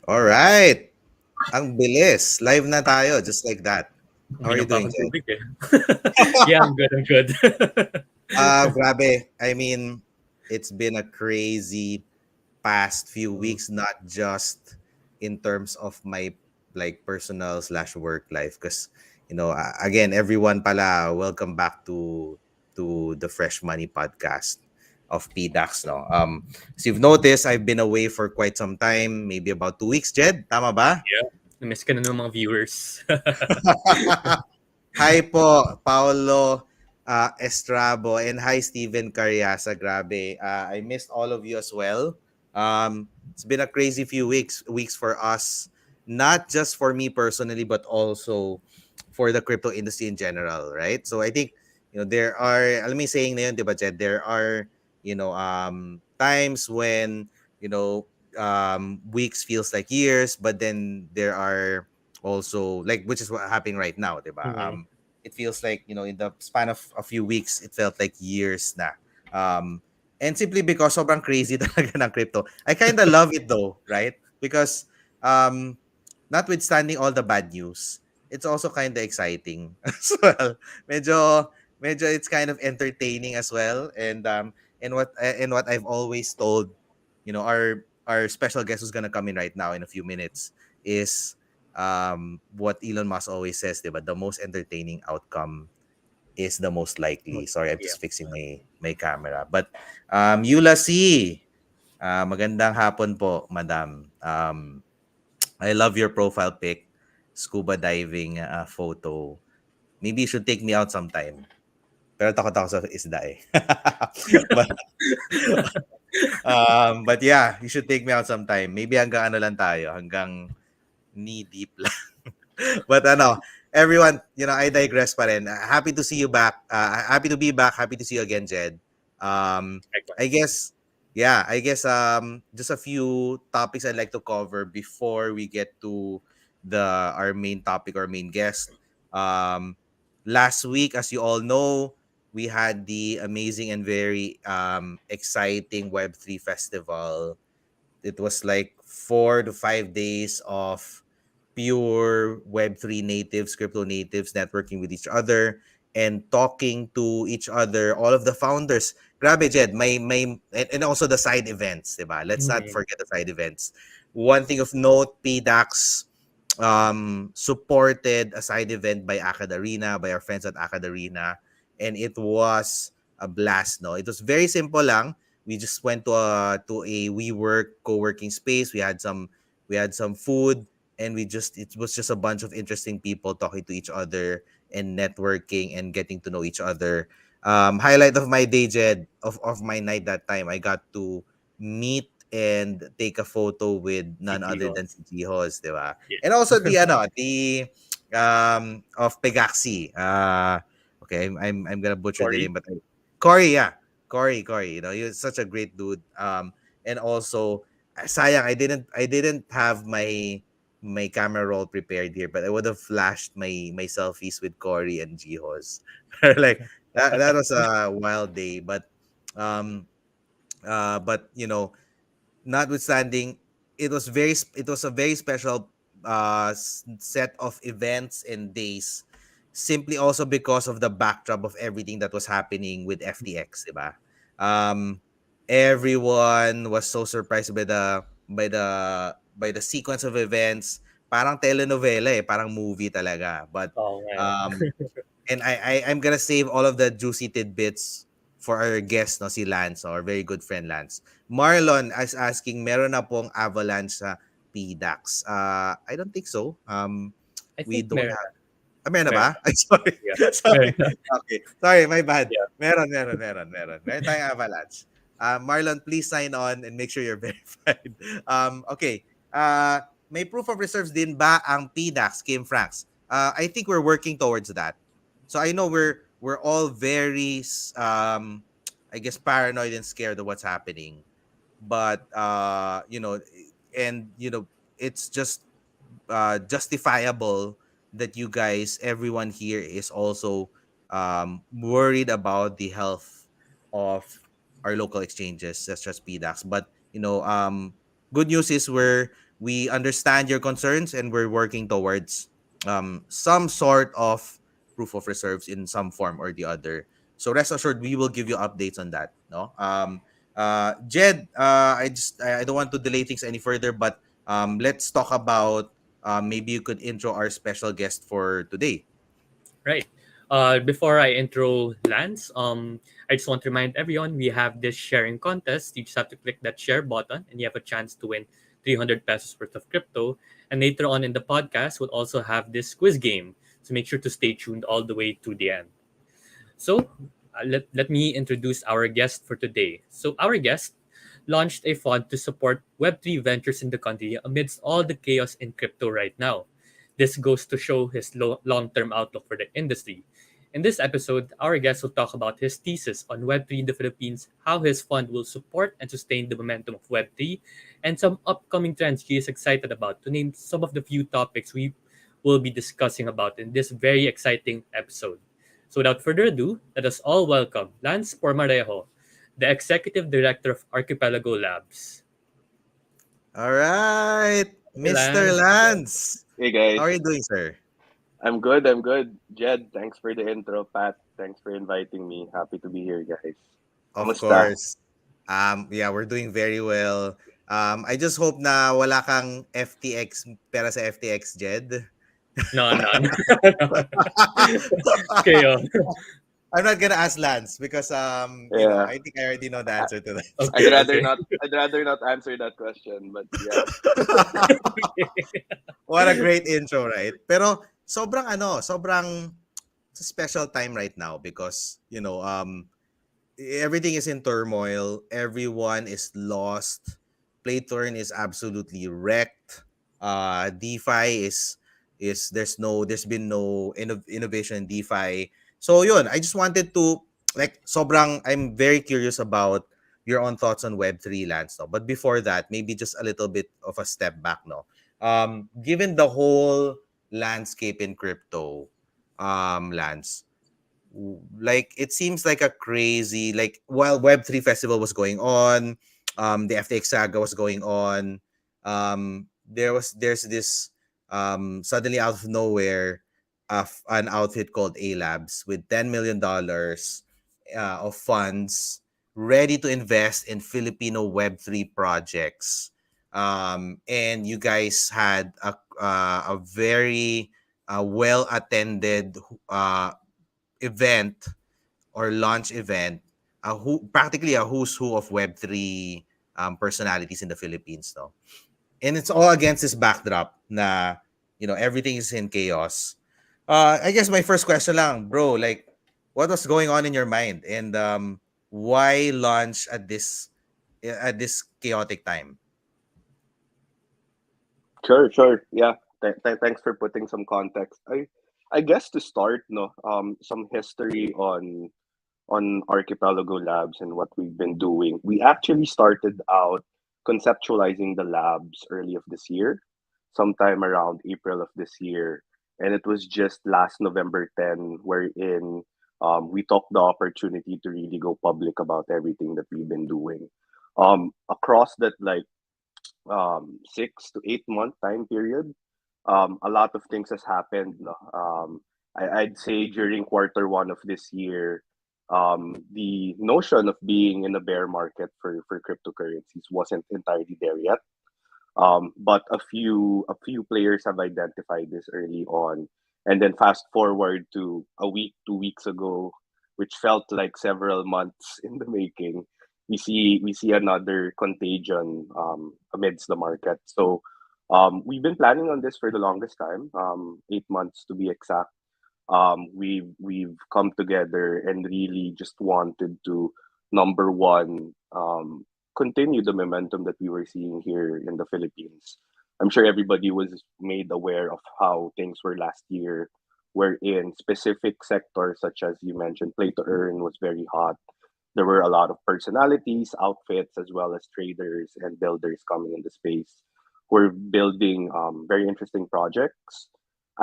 All right. Ang bilis. Live na tayo, just like that. How are you Uminom pa doing, akong Jed? tubig eh. Yeah, I'm good, I'm good. Grabe. I mean, it's been a crazy past few Mm, weeks, not just in terms of my like personal slash work life. Because again, everyone pala, welcome back to the Fresh Money podcast of PDAX. No, as you've noticed, I've been away for quite some time, maybe about 2 weeks. Jed, tama ba? yeah. Namiss ka na ng mga viewers. Hi po, Paolo Estrabo, and hi, Steven Cariasa. Grabe. I missed all of you as well. It's been a crazy few weeks for us, not just for me personally, but also for the crypto industry in general, right? So I think, there are, alam mo yung saying na yun, di ba, Jed? There are, times when, weeks feels like years, but then there are also like which is what happening right now, diba? Mhm. It feels like in the span of a few weeks, it felt like years na. Um, and simply because sobrang crazy talaga ng crypto. I kind of love it though, right? Because um, notwithstanding all the bad news, it's also kind of exciting as well. Medyo medyo it's kind of entertaining as well. And what I've always told, our special guest who's gonna come in right now in a few minutes is what Elon Musk always says, diba? The most entertaining outcome is the most likely. Sorry, I'm Yeah. just fixing my camera. But Yula C, magandang hapon po, madam. I love your profile pic, scuba diving photo. Maybe you should take me out sometime. Pero takot ako sa isda eh. but, but yeah, you should take me out sometime. Maybe hanggang ano lang tayo, hanggang knee deep lang. But everyone, I digress pa rin. Happy to see you back. Happy to be back. Happy to see you again, Jed. I Likewise. guess, yeah, I guess just a few topics I'd like to cover before we get to our main topic or main guest. Um, Last week, as you all know, we had the amazing and very exciting Web3 festival. It was like 4 to 5 days of pure Web3 natives, crypto natives networking with each other and talking to each other, all of the founders. Grabe, Jed, and also the side events, diba? Let's not Mhm. forget the side events. One thing of note, PDAX supported a side event by Akad Arena, by our friends at Akad Arena, and it was a blast, no? It was very simple lang. We just went to a WeWork co-working space. We had some food, and it was just a bunch of interesting people talking to each other and networking and getting to know each other. Highlight of my day, Jed, of my night that time, I got to meet and take a photo with none CG other than host. si Jihos, di ba? Yeah. And also the of Pegaxi. Okay, I'm gonna butcher the Corey. name, but Corey, yeah. Corey, he's such a great dude. And also sayang I didn't have my camera roll prepared here, but I would have flashed my selfies with Corey and Jihos. Like that was a wild day, um but notwithstanding, it was a very special set of events and days, simply also because of the backdrop of everything that was happening with FTX, diba? Um, Everyone was so surprised by the sequence of events. Parang telenovela eh, parang movie talaga. But Oo nga eh. um, and I'm gonna save all of the juicy tidbits for our guest, no, si Lance, our very good friend Lance. Marlon is asking, meron na pong avalanche sa PDAX? I don't think so. I We think don't meron have. na. Meron na ba? Meron na. Ay, sorry. Yeah. Sorry. Meron na. Okay. Sorry, my bad. Yeah. Meron. Meron tayong avalanche. Marlon, please sign on and make sure you're verified. Okay. May proof of reserves din ba ang PDAX, Kim Franks? I think we're working towards that. So I know we're all very I guess paranoid and scared of what's happening. But and it's just justifiable that you guys, everyone here, is also worried about the health of our local exchanges such as PDAX. But good news is we understand your concerns and we're working towards some sort of proof of reserves in some form or the other. So rest assured, we will give you updates on that. No, Jed, I don't want to delay things any further, but let's talk about maybe you could intro our special guest for today. Right. Before I intro Lance, I just want to remind everyone we have this sharing contest. You just have to click that share button and you have a chance to win 300 pesos worth of crypto. And later on in the podcast, we'll also have this quiz game. So make sure to stay tuned all the way to the end. So let me introduce our guest for today. So our guest launched a fund to support Web3 ventures in the country amidst all the chaos in crypto right now. This goes to show his long-term outlook for the industry. In this episode, our guest will talk about his thesis on Web3 in the Philippines, how his fund will support and sustain the momentum of Web3, and some upcoming trends he is excited about, to name some of the few topics we will be discussing about in this very exciting episode. So without further ado, let us all welcome Lance Pormarejo, the Executive Director of Archipelago Labs. All right, Hey Mr. Lance. Lance, Hey how are guys, you doing, sir? I'm good. I'm good. Jed, thanks for the intro. Pat, thanks for inviting me. Happy to be here, guys. Of Kamusta? course. Yeah, we're doing very well. I just hope na wala kang FTX pera sa FTX, Jed. No, no, no. Kayo. I'm not gonna ask Lance because Yeah, I think I already know the I, answer to I'd Okay, rather okay. not. I'd rather not answer that question. But yeah, that. What a great intro, right? Pero sobrang it's a special time right now because everything is in turmoil. Everyone is lost. Play turn is absolutely wrecked. DeFi is there's been no innovation in DeFi. So yun, I just wanted to I'm very curious about your own thoughts on Web3, Lance. No? But before that, maybe just a little bit of a step back. No, given the whole landscape in crypto, Lance, like it seems like a crazy, like while Web3 festival was going on, the FTX saga was going on, there's this suddenly out of nowhere an outfit called A Labs with $10 million of funds ready to invest in Filipino Web3 projects. And you guys had a very well attended uh, event or launch event, who practically a who's who of Web3 personalities in the Philippines, no? And it's all against this backdrop na everything is in chaos. I guess my first question lang, bro, like what was going on in your mind, and why launch at this chaotic time? sure, sure. Yeah, thanks for putting some context. I guess to start, no, some history on Archipelago Labs and what we've been doing. We actually started out conceptualizing the labs early of this year, sometime around April of this year. And it was just last November 10, wherein we took the opportunity to really go public about everything that we've been doing. Across that, like, 6 to 8 month time period, a lot of things has happened. No? I'd say during quarter 1 of this year, the notion of being in a bear market for cryptocurrencies wasn't entirely there yet. But a few players have identified this early on, and then fast forward to a week, 2 weeks ago, which felt like several months in the making. We see another contagion amidst the market. So we've been planning on this for the longest time, 8 months to be exact. We've come together and really just wanted to, number one, continue the momentum that we were seeing here in the Philippines. I'm sure everybody was made aware of how things were last year, wherein specific sectors such as you mentioned, play to earn was very hot. There were a lot of personalities, outfits, as well as traders and builders coming in the space who are building very interesting projects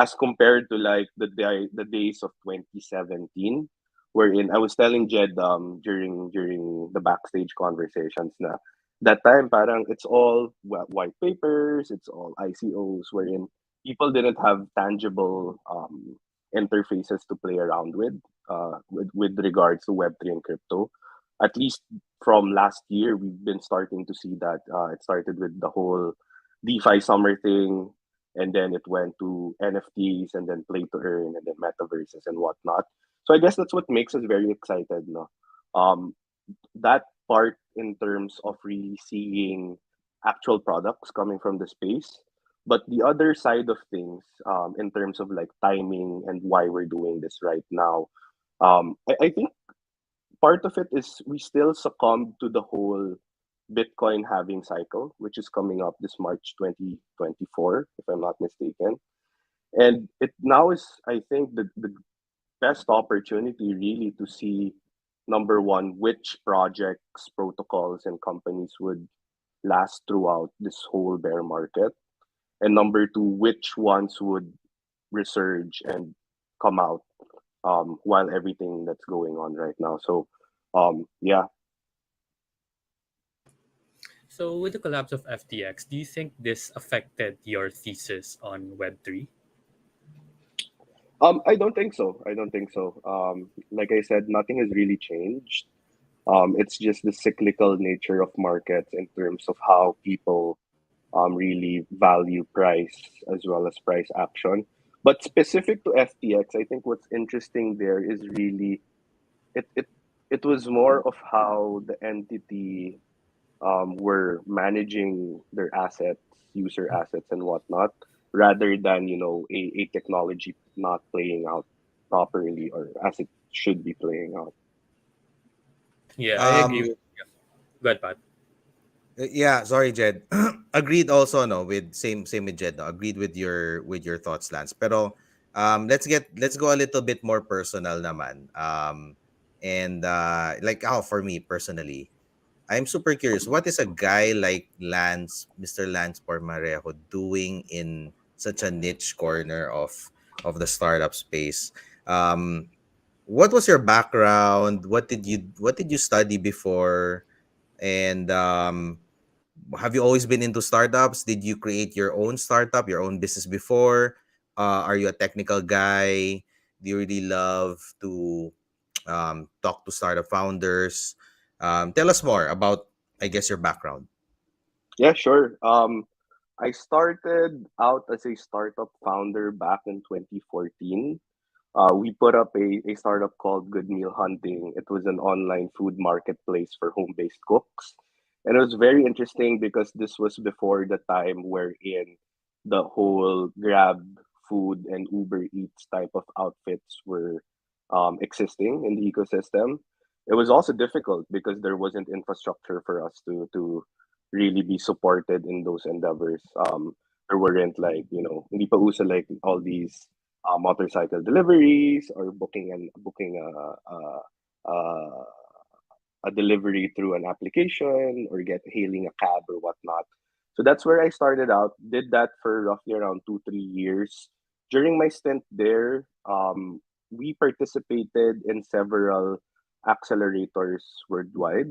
as compared to like the days of 2017, wherein I was telling Jed during the backstage conversations na that time parang it's all white papers, it's all ICOs wherein people didn't have tangible interfaces to play around with regards to Web3 and crypto. At least from last year, we've been starting to see that it started with the whole DeFi summer thing, and then it went to NFTs, and then play to earn, and then metaverses and whatnot. So I guess that's what makes us very excited, no? Um, that part in terms of really seeing actual products coming from the space. But the other side of things, in terms of like timing and why we're doing this right now, I think part of it is we still succumb to the whole Bitcoin halving cycle, which is coming up this March 2024, if I'm not mistaken. And it now is, I think, the best opportunity really to see number one, which projects, protocols, and companies would last throughout this whole bear market, and number two, which ones would resurge and come out while everything that's going on right now. So, yeah, So, with the collapse of FTX, do you think this affected your thesis on Web3? I don't think so. I don't think so. Like I said, nothing has really changed. It's just the cyclical nature of markets in terms of how people really value price as well as price action. But specific to FTX, I think what's interesting there is really it it, it was more of how the entity were managing their assets, user assets, and whatnot, rather than a technology not playing out properly or as it should be playing out. Yeah, I agree Um, with. Yeah. Go ahead, Pat. yeah, sorry, Jed. Agreed also, no, with same with Jed, no. Agreed with your thoughts, Lance. Pero let's go a little bit more personal naman. And like for me personally, I'm super curious. What is a guy like Mr. Lance Pormarejo doing in such a niche corner of the startup space? Um, what was your background? What did you study before? And have you always been into startups? Did you create your own startup, your own business before? Are you a technical guy? Do you really love to talk to startup founders? Tell us more about, I guess, your background. Yeah, sure. I started out as a startup founder back in 2014. We put up a startup called Good Meal Hunting. It was an online food marketplace for home based cooks. And it was very interesting because this was before the time wherein the whole Grab food and Uber Eats type of outfits were existing in the ecosystem. It was also difficult because there wasn't infrastructure for us to really be supported in those endeavors. There weren't like, hindi pa uso like all these motorcycle deliveries or booking a delivery through an application or get hailing a cab or whatnot. So that's where I started out. Did that for roughly around 2 3 years. During my stint there, we participated in several accelerators worldwide.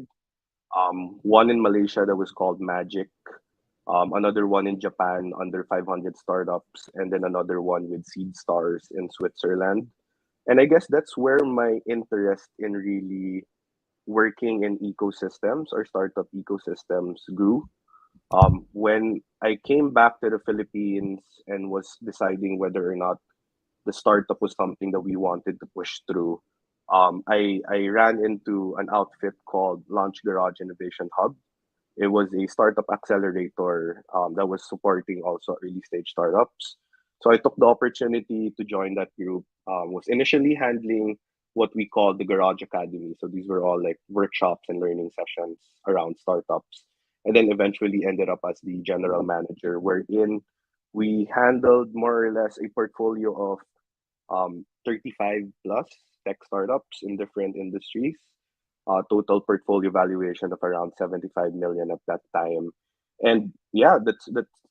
One in Malaysia that was called Magic, another one in Japan under 500 startups, and then another one with Seed Stars in Switzerland. And I guess that's where my interest in really working in ecosystems or startup ecosystems grew. When I came back to the Philippines and was deciding whether or not the startup was something that we wanted to push through, I ran into an outfit called Launch Garage Innovation Hub. It was a startup accelerator that was supporting also early stage startups. So I took the opportunity to join that group. Was initially handling what we called the Garage Academy. So these were all like workshops and learning sessions around startups. And then eventually ended up as the general manager, wherein we handled more or less a portfolio of 35 plus tech startups in different industries, total portfolio valuation of around 75 million at that time. And yeah, that's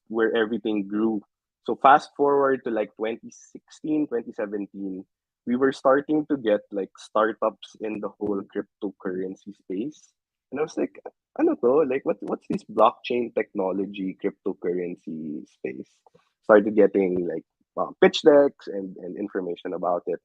where everything grew. So fast forward to like 2016, 2017, we were starting to get like startups in the whole cryptocurrency space. And I was like, ano to? Like, what's this blockchain technology, cryptocurrency space? Started getting like pitch decks and information about it.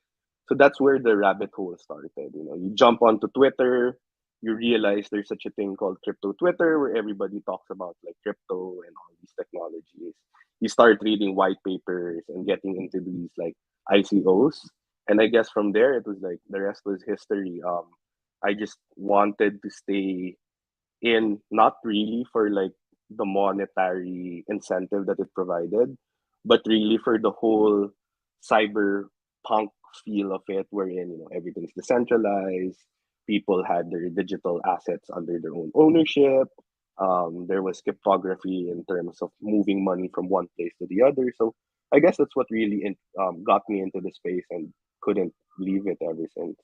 So that's where the rabbit hole started. You know, you jump onto Twitter, you realize there's such a thing called crypto Twitter where everybody talks about like crypto and all these technologies. You start reading white papers and getting into these like ICOs. And I guess from there it was like the rest was history. I just wanted to stay in, not really for like the monetary incentive that it provided, but really for the whole cyberpunk feel of it, wherein, you know, everything's decentralized, people had their digital assets under their own ownership. There was cryptography in terms of moving money from one place to the other. So I guess that's what really got me into the space and couldn't leave it ever since.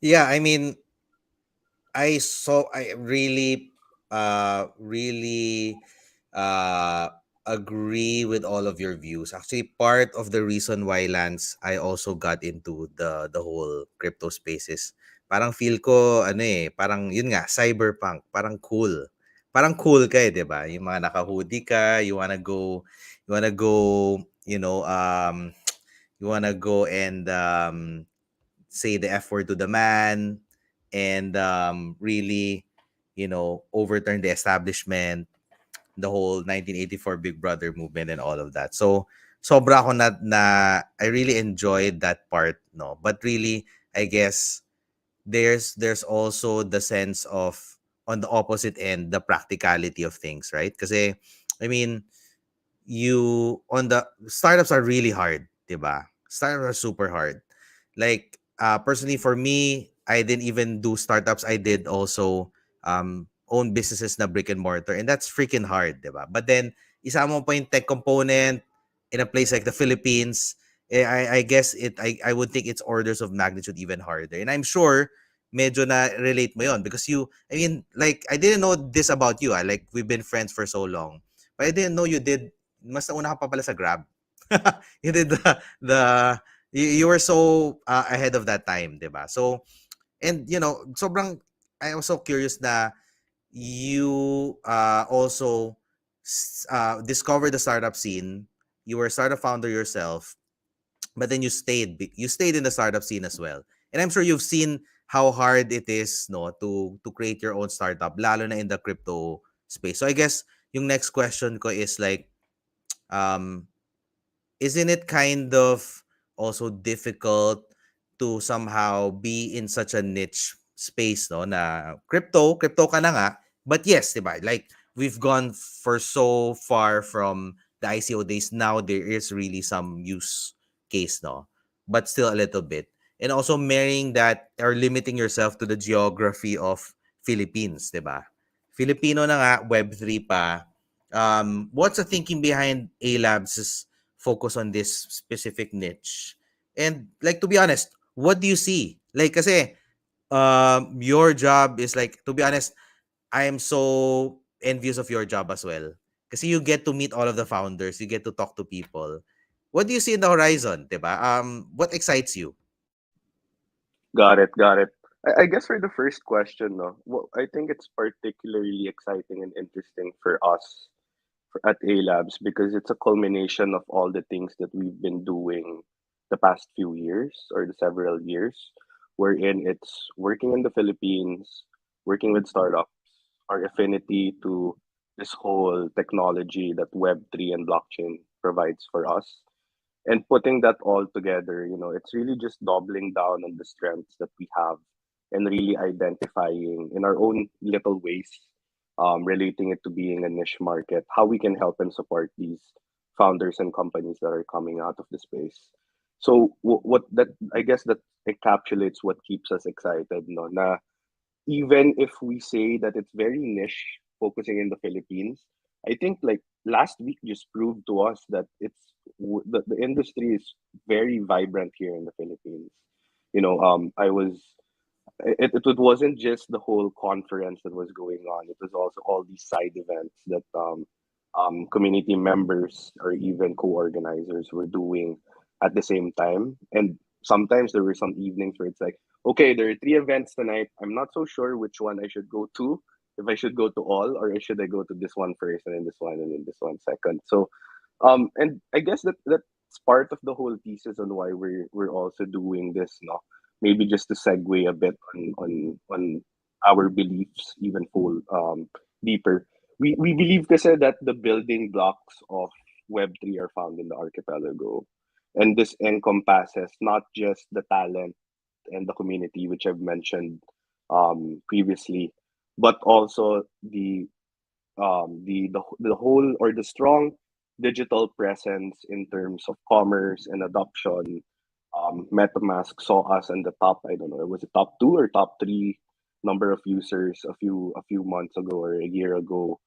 Yeah, I mean, I really uh agree with all of your views. Actually, part of the reason why, Lance, I also got into the whole crypto spaces. Parang feel ko ano eh, parang yun nga, cyberpunk, parang cool. Parang cool ka eh, 'di ba? Yung mga naka-hoodie ka, you wanna go, you wanna go and say the F word to the man, and really, overturn the establishment, the whole 1984 Big Brother movement and all of that. So, sobra ako na I really enjoyed that part, no. But really, I guess there's also the sense of, on the opposite end, the practicality of things, right? Kasi I mean, you on the startups are really hard, 'di ba? Startups are super hard. Like personally for me, I didn't even do startups. I did also own businesses na brick and mortar, and that's freaking hard, 'di ba? But then isa mo pa yung tech component in a place like the Philippines, I guess I would think it's orders of magnitude even harder. And I'm sure medyo na relate mo yon because I mean, like, I didn't know this about you. Like, we've been friends for so long. But I didn't know you did, mas nauna ka pa pala sa Grab. You did the you were so ahead of that time, 'di ba? So, and sobrang I was so curious na you also discovered the startup scene. You were a startup founder yourself, but then you stayed in the startup scene as well. And I'm sure you've seen how hard it is, no, to create your own startup, lalo na in the crypto space. So I guess yung next question ko is like, um isn't it kind of also difficult to somehow be in such a niche space, no, na crypto ka na nga, but yes, diba, like, we've gone for so far from the ICO days. Now there is really some use case, no, but still a little bit. And also marrying that or limiting yourself to the geography of Philippines, diba? Filipino na nga, Web3 pa. What's the thinking behind A Labs' focus on this specific niche? And like, to be honest, what do you see? Like, kasi your job is like, to be honest, I am so envious of your job as well. Kasi you get to meet all of the founders, you get to talk to people. What do you see in the horizon, diba? What excites you? Got it, got it. I guess for the first question, no, well, I think it's particularly exciting and interesting for us at A Labs because it's a culmination of all the things that we've been doing the past few years or the several years, wherein it's working in the Philippines, working with startups, our affinity to this whole technology that Web3 and blockchain provides for us, and putting that all together, you know, it's really just doubling down on the strengths that we have and really identifying in our own little ways, relating it to being a niche market, how we can help and support these founders and companies that are coming out of the space. So what that, I guess that encapsulates what keeps us excited, no? Na even if we say that it's very niche, focusing in the Philippines, I think like last week just proved to us that the industry is very vibrant here in the Philippines. You know, I was it wasn't just the whole conference that was going on. It was also all these side events that community members or even co-organizers were doing at the same time. And sometimes there were some evenings where it's like, okay, there are three events tonight. I'm not so sure which one I should go to. if I should go to all, or should I go to this one first and then this one and then this one second. So and I guess that's part of the whole thesis on why we're also doing this, no? Maybe just to segue a bit on our beliefs even full deeper. We believe kasi that the building blocks of Web3 are found in the archipelago. And this encompasses not just the talent and the community, which I've mentioned previously, but also the whole, or the strong digital presence in terms of commerce and adoption. MetaMask saw us in the top, I don't know, it was the top two or top three number of users a few months ago or a year ago.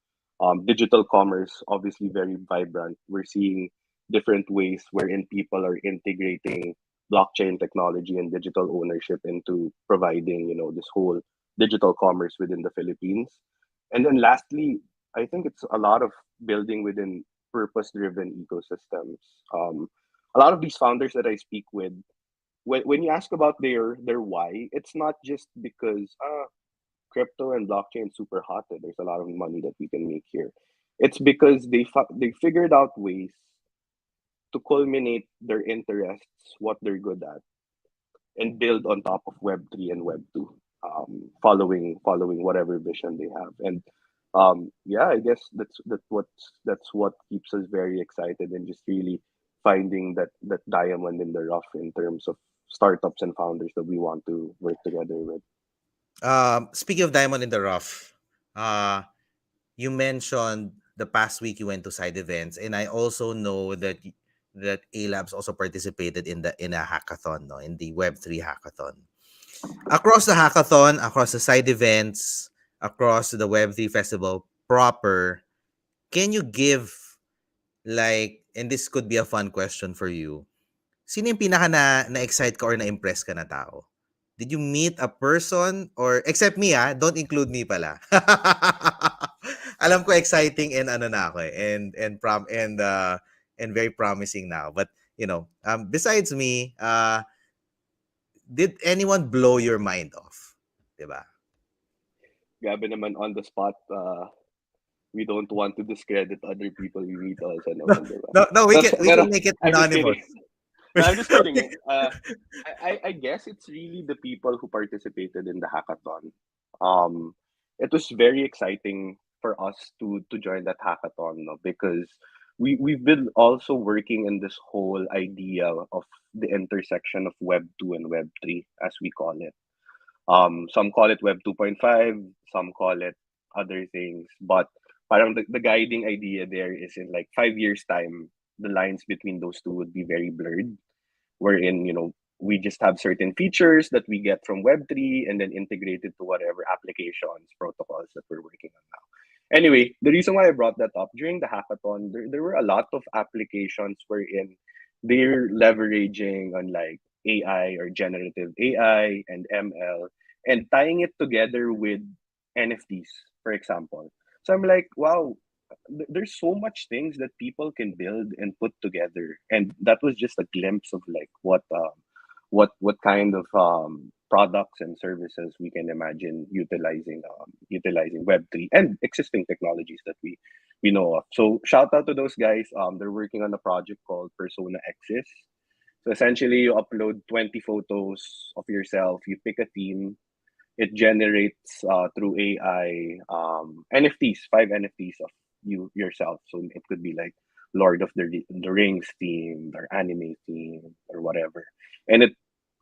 Digital commerce obviously very vibrant. We're seeing different ways wherein people are integrating blockchain technology and digital ownership into providing, this whole digital commerce within the Philippines. And then lastly, I think it's a lot of building within purpose-driven ecosystems. Um, a lot of these founders that I speak with, when you ask about their why, it's not just because crypto and blockchain is super hot. And there's a lot of money that we can make here. It's because they figured out ways to culminate their interests, what they're good at, and build on top of Web3 and Web2, following whatever vision they have. And yeah, I guess that's what keeps us very excited, and just really finding that diamond in the rough in terms of startups and founders that we want to work together with. Speaking of diamond in the rough, uh, you mentioned the past week you went to side events, and I also know that A Labs also participated in a hackathon, no, in the Web3 hackathon. Across the hackathon, across the side events, across the Web3 festival proper, can you give, like, and this could be a fun question for you, sino yung pinaka na-excite ka or na-impress ka na tao? Did you meet a person, or except me, don't include me pala. Alam ko exciting and ano na ako eh, and very promising now. But besides me, did anyone blow your mind off? 'Di ba? Grabe naman on the spot. We don't want to discredit other people we meet also No, naman, diba? no, no, we Pero, can we pero can make it I'm just anonymous. kidding. No, I'm just kidding. I guess it's really the people who participated in the hackathon. Um, it was very exciting for us to join that hackathon, no, because we've been also working in this whole idea of the intersection of Web 2 and Web 3, as we call it. Some call it Web 2.5, some call it other things, but parang the guiding idea there is in like 5 years time, the lines between those two would be very blurred, wherein, we just have certain features that we get from Web3 and then integrate it to whatever applications, protocols that we're working on now. Anyway, the reason why I brought that up, during the hackathon, there were a lot of applications wherein they're leveraging on like AI or generative AI and ML, and tying it together with NFTs, for example. So I'm like, wow, there's so much things that people can build and put together, and that was just a glimpse of like what kind of products and services we can imagine utilizing Web3 and existing technologies that we know of. So shout out to those guys. They're working on a project called Persona X's. So essentially, you upload 20 photos of yourself. You pick a theme. It generates through AI NFTs, five NFTs of you yourself. So it could be like Lord of the Rings theme or anime theme or whatever, and it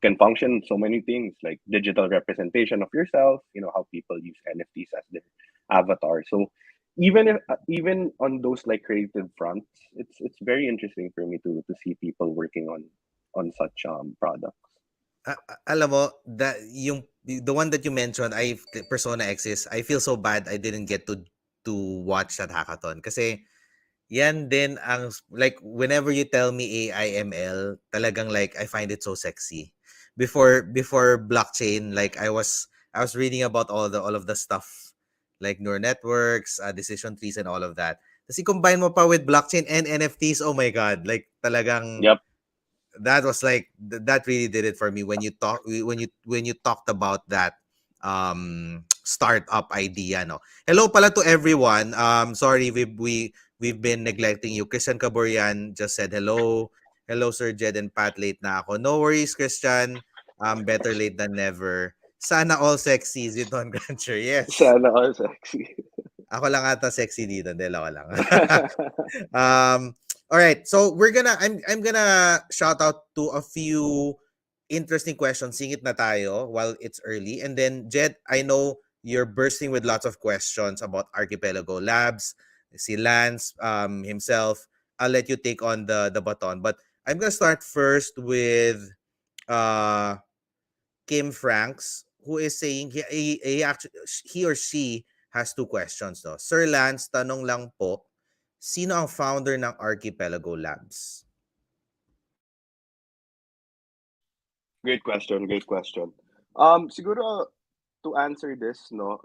can function so many things like digital representation of yourself. You know how people use NFTs as their avatar. So even on those like creative fronts, it's very interesting for me to see people working on such products. Alam mo, yung the one that you mentioned, Persona X is, I feel so bad I didn't get to watch that hackathon kasi yan din ang, like, whenever you tell me AI ML, talagang like I find it so sexy. Before blockchain, like I was reading about all of the stuff, like neural networks, decision trees and all of that. Tapos i-combine mo pa with blockchain and NFTs, oh my god, like talagang Yep. that was like that really did it for me when you talked about that startup idea, no. Hello pala to everyone. Sorry we've been neglecting you. Christian Caborian just said hello. Hello Sir Jed and Pat, late na ako. No worries Christian. Better late than never. Sana all sexy Ziton Grancher. Yes. Sana all sexy. Ako lang ata sexy dito, hindi ako lang. All right. So I'm gonna shout out to a few interesting questions. Singit na tayo while it's early. And then Jed, I know you're bursting with lots of questions about Archipelago Labs, si Lance himself. I'll let you take on the baton. But I'm gonna start first with uh Kim Franks, who is saying he actually he or she has two questions. No? Sir Lance, tanong lang po, sino ang founder ng Archipelago Labs? Great question. Great question. Siguro to answer this, no,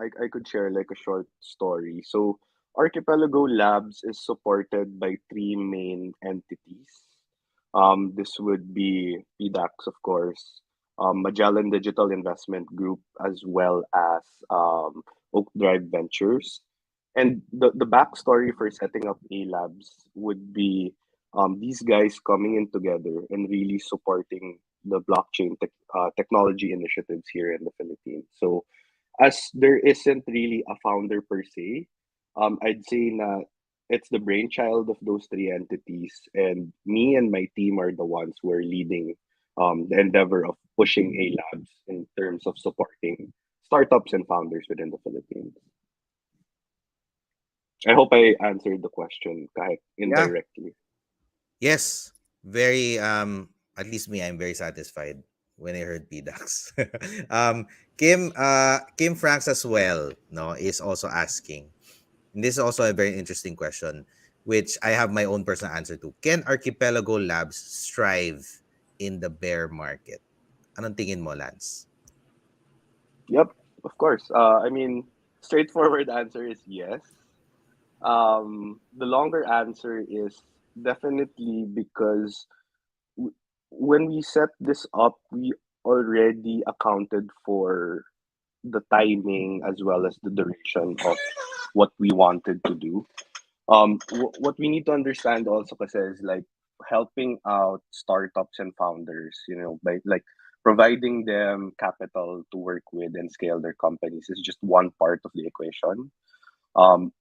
I could share like a short story. So, Archipelago Labs is supported by three main entities. This would be PDAX, of course, Magellan Digital Investment Group, as well as Oak Drive Ventures. And the backstory for setting up A Labs would be these guys coming in together and really supporting the technology initiatives here in the Philippines. So, as there isn't really a founder per se, I'd say na it's the brainchild of those three entities, and me and my team are the ones who are leading the endeavor of pushing A Labs in terms of supporting startups and founders within the Philippines. I hope I answered the question kahit Yeah. indirectly. Yes. Very at least me, I'm very satisfied when I heard PDAX. Kim Franks as well, no, is also asking. And this is also a very interesting question, which I have my own personal answer to. Can Archipelago Labs strive in the bear market? Anong tingin mo, Lance? Yep, of course. I mean, straightforward answer is yes. The longer answer is definitely because w- when we set this up, we already accounted for the timing as well as the duration of what we wanted to do. What we need to understand also kasi is like helping out startups and founders, by like providing them capital to work with and scale their companies is just one part of the equation. Um,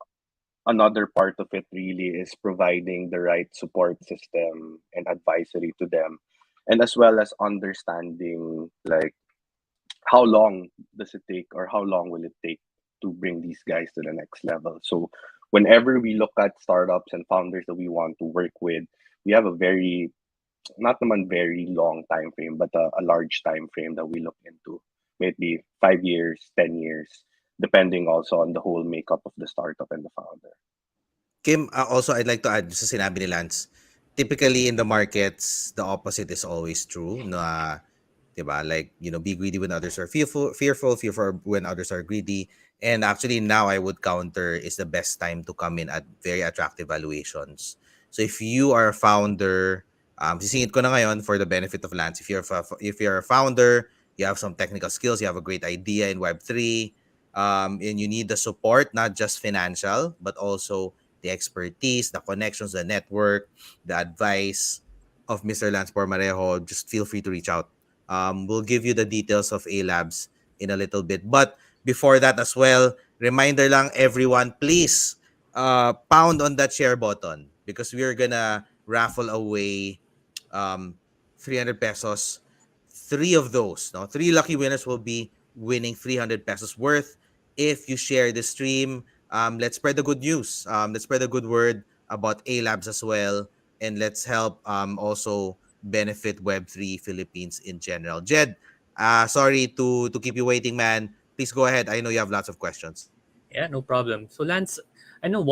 Another part of it really is providing the right support system and advisory to them, and as well as understanding like how long does it take or how long will it take to bring these guys to the next level. So whenever we look at startups and founders that we want to work with, we have a very not naman very long time frame, but a large time frame that we look into. Maybe 5 years, 10 years, depending also on the whole makeup of the startup and the founder. Kim, also I'd like to add sa sinabi ni Lance, typically in the markets, the opposite is always true. Na, diba? Like, be greedy when others are fearful when others are greedy. And actually now I would counter is the best time to come in at very attractive valuations. So if you are a founder, sisingit ko na ngayon for the benefit of Lance, if you're a founder, you have some technical skills, you have a great idea in Web3, and you need the support, not just financial, but also the expertise, the connections, the network, the advice of Mr. Lance Pormarejo, just feel free to reach out. We'll give you the details of A Labs in a little bit. But before that as well, reminder lang everyone, please pound on that share button because we're gonna raffle away 300 pesos. Three of those, no? Three lucky winners will be winning 300 pesos worth if you share the stream. Let's spread the good news. Let's spread the good word about A Labs as well, and let's help also benefit Web3 Philippines in general. Jed, sorry to keep you waiting, man. Please go ahead. I know you have lots of questions. Yeah, no problem. So Lance, I know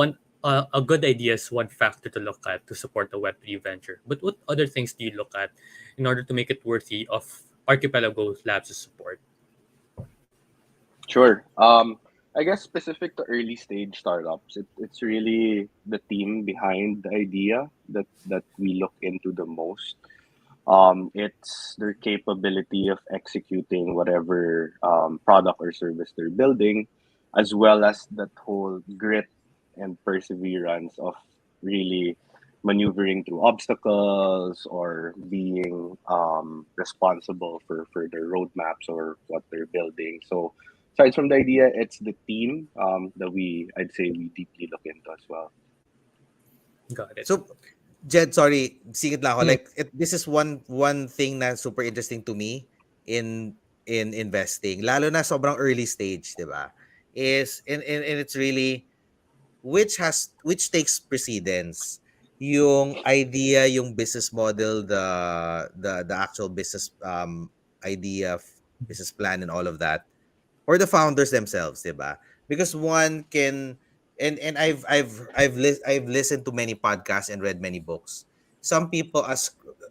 a good idea is one factor to look at to support a Web3 venture. But what other things do you look at in order to make it worthy of Archipelago Labs' support? Sure. I guess specific to early stage startups, it's really the team behind the idea that we look into the most. It's their capability of executing whatever product or service they're building, as well as that whole grit and perseverance of really maneuvering through obstacles or being responsible for their roadmaps or what they're building. So, aside from the idea, it's the team that I'd say, we deeply look into as well. Got it. So, Jed, sorry, singit lang ako. Mm, This is one thing na super interesting to me in investing, lalo na sobrang early stage, 'di ba? And it's really which takes precedence, yung idea, yung business model, the actual business idea, business plan, and all of that, or the founders themselves, 'di ba? Because one can, and I've listened to many podcasts and read many books. Some people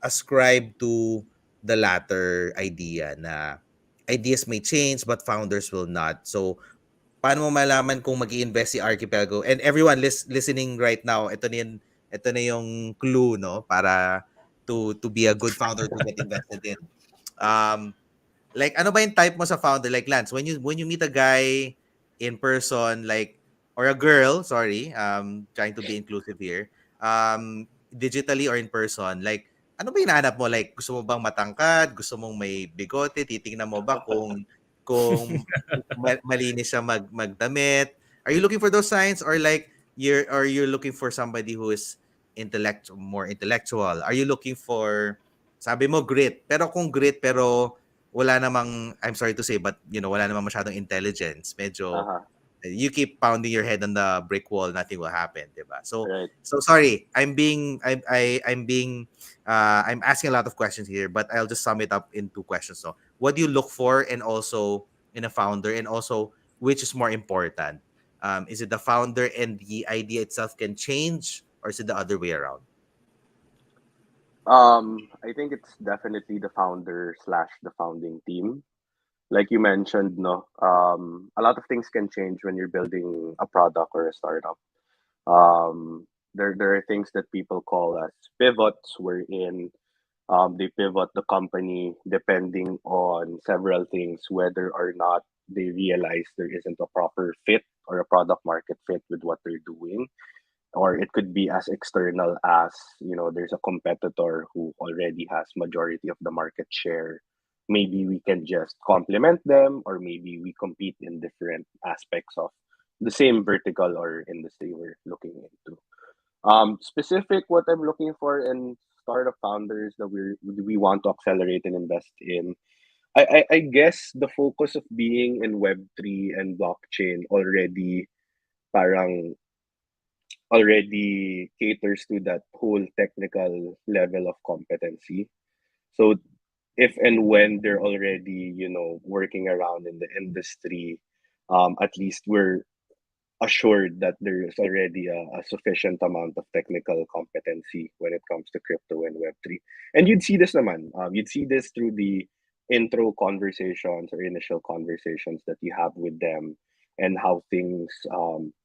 ascribe to the latter idea na ideas may change but founders will not. So paano mo malaman kung mag-iinvest si Archipelago? And everyone listening right now, ito na yung clue, no, para to be a good founder to get invested in. Um like, ano ba yung type mo sa founder? Like, Lance, when you meet a guy in person, like, or a girl, sorry, trying to be inclusive here, digitally or in person, like, ano ba hinahanap mo? Like, gusto mo bang matangkad? Gusto mong may bigote? Titingnan mo ba kung malinis siya magdamit? Are you looking for those signs, or like you're looking for somebody who is more intellectual? Are you looking for, sabi mo, grit? Pero kung grit pero wala namang, I'm sorry to say, but wala namang masyadong intelligence. Medyo Uh-huh. you keep pounding your head on the brick wall, nothing will happen, 'di ba? Right. So sorry, I'm being I'm asking a lot of questions here, but I'll just sum it up in two questions. So, what do you look for, and also in a founder, and also which is more important? Is it the founder and the idea itself can change, or is it the other way around? I think it's definitely the founder slash the founding team. Like you mentioned, no, a lot of things can change when you're building a product or a startup. There are things that people call as pivots, wherein they pivot the company depending on several things, whether or not they realize there isn't a proper fit or a product market fit with what they're doing, or it could be as external as, there's a competitor who already has majority of the market share. Maybe we can just complement them, or maybe we compete in different aspects of the same vertical or industry we're looking into. Specific what I'm looking for in startup founders that we want to accelerate and invest in. I guess the focus of being in Web3 and blockchain parang already caters to that whole technical level of competency. So if and when they're already, working around in the industry, at least we're assured that there is already a sufficient amount of technical competency when it comes to crypto and Web3. And you'd see this naman. You'd see this through the intro conversations or initial conversations that you have with them, and how things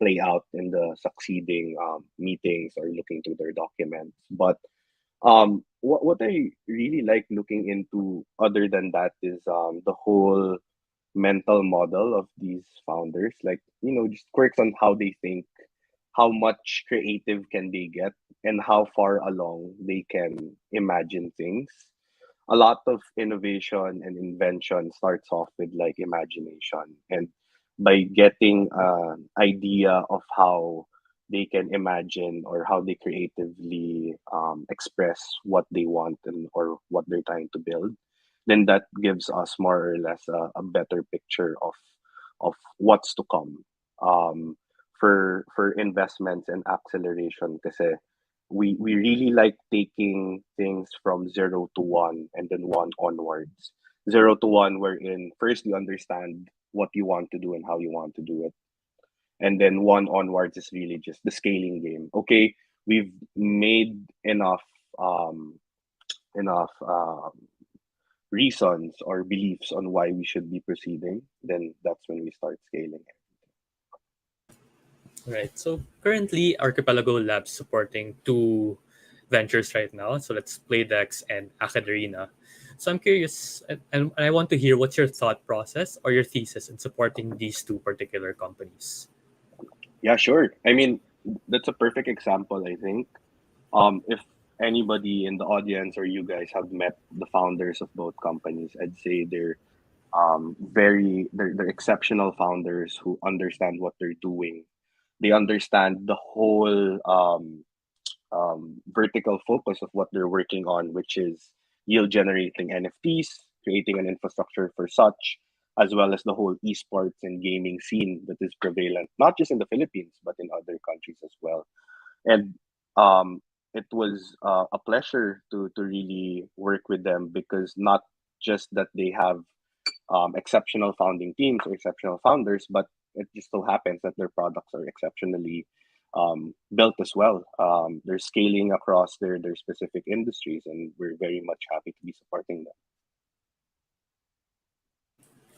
play out in the succeeding meetings or looking through their documents. But what I really like looking into other than that is the whole mental model of these founders, like, just quirks on how they think, how much creative can they get, and how far along they can imagine things. A lot of innovation and invention starts off with like imagination, and by getting an idea of how they can imagine or how they creatively express what they want, or what they're trying to build, then that gives us more or less a better picture of what's to come. For investments and acceleration, kasi we really like taking things from zero to one, and then one onwards. Zero to one, wherein first you understand what you want to do and how you want to do it, and then one onwards is really just the scaling game. Okay, we've made um enough reasons or beliefs on why we should be proceeding, then that's when we start scaling it. right. So currently, Archipelago Labs supporting two ventures right now. So let's play Dex and Academia. So I'm curious, and I want to hear what's your thought process or your thesis in supporting these two particular companies. Yeah, sure. I mean, that's a perfect example, I think. If anybody in the audience or you guys have met the founders of both companies, I'd say they're exceptional founders who understand what they're doing. They understand the whole vertical focus of what they're working on, which is yield generating NFTs, creating an infrastructure for such, as well as the whole esports and gaming scene that is prevalent, not just in the Philippines, but in other countries as well. And um, it was a pleasure to really work with them, because not just that they have exceptional founding teams or exceptional founders, but it just so happens that their products are exceptionally built as well. They're scaling across their specific industries, and we're very much happy to be supporting them.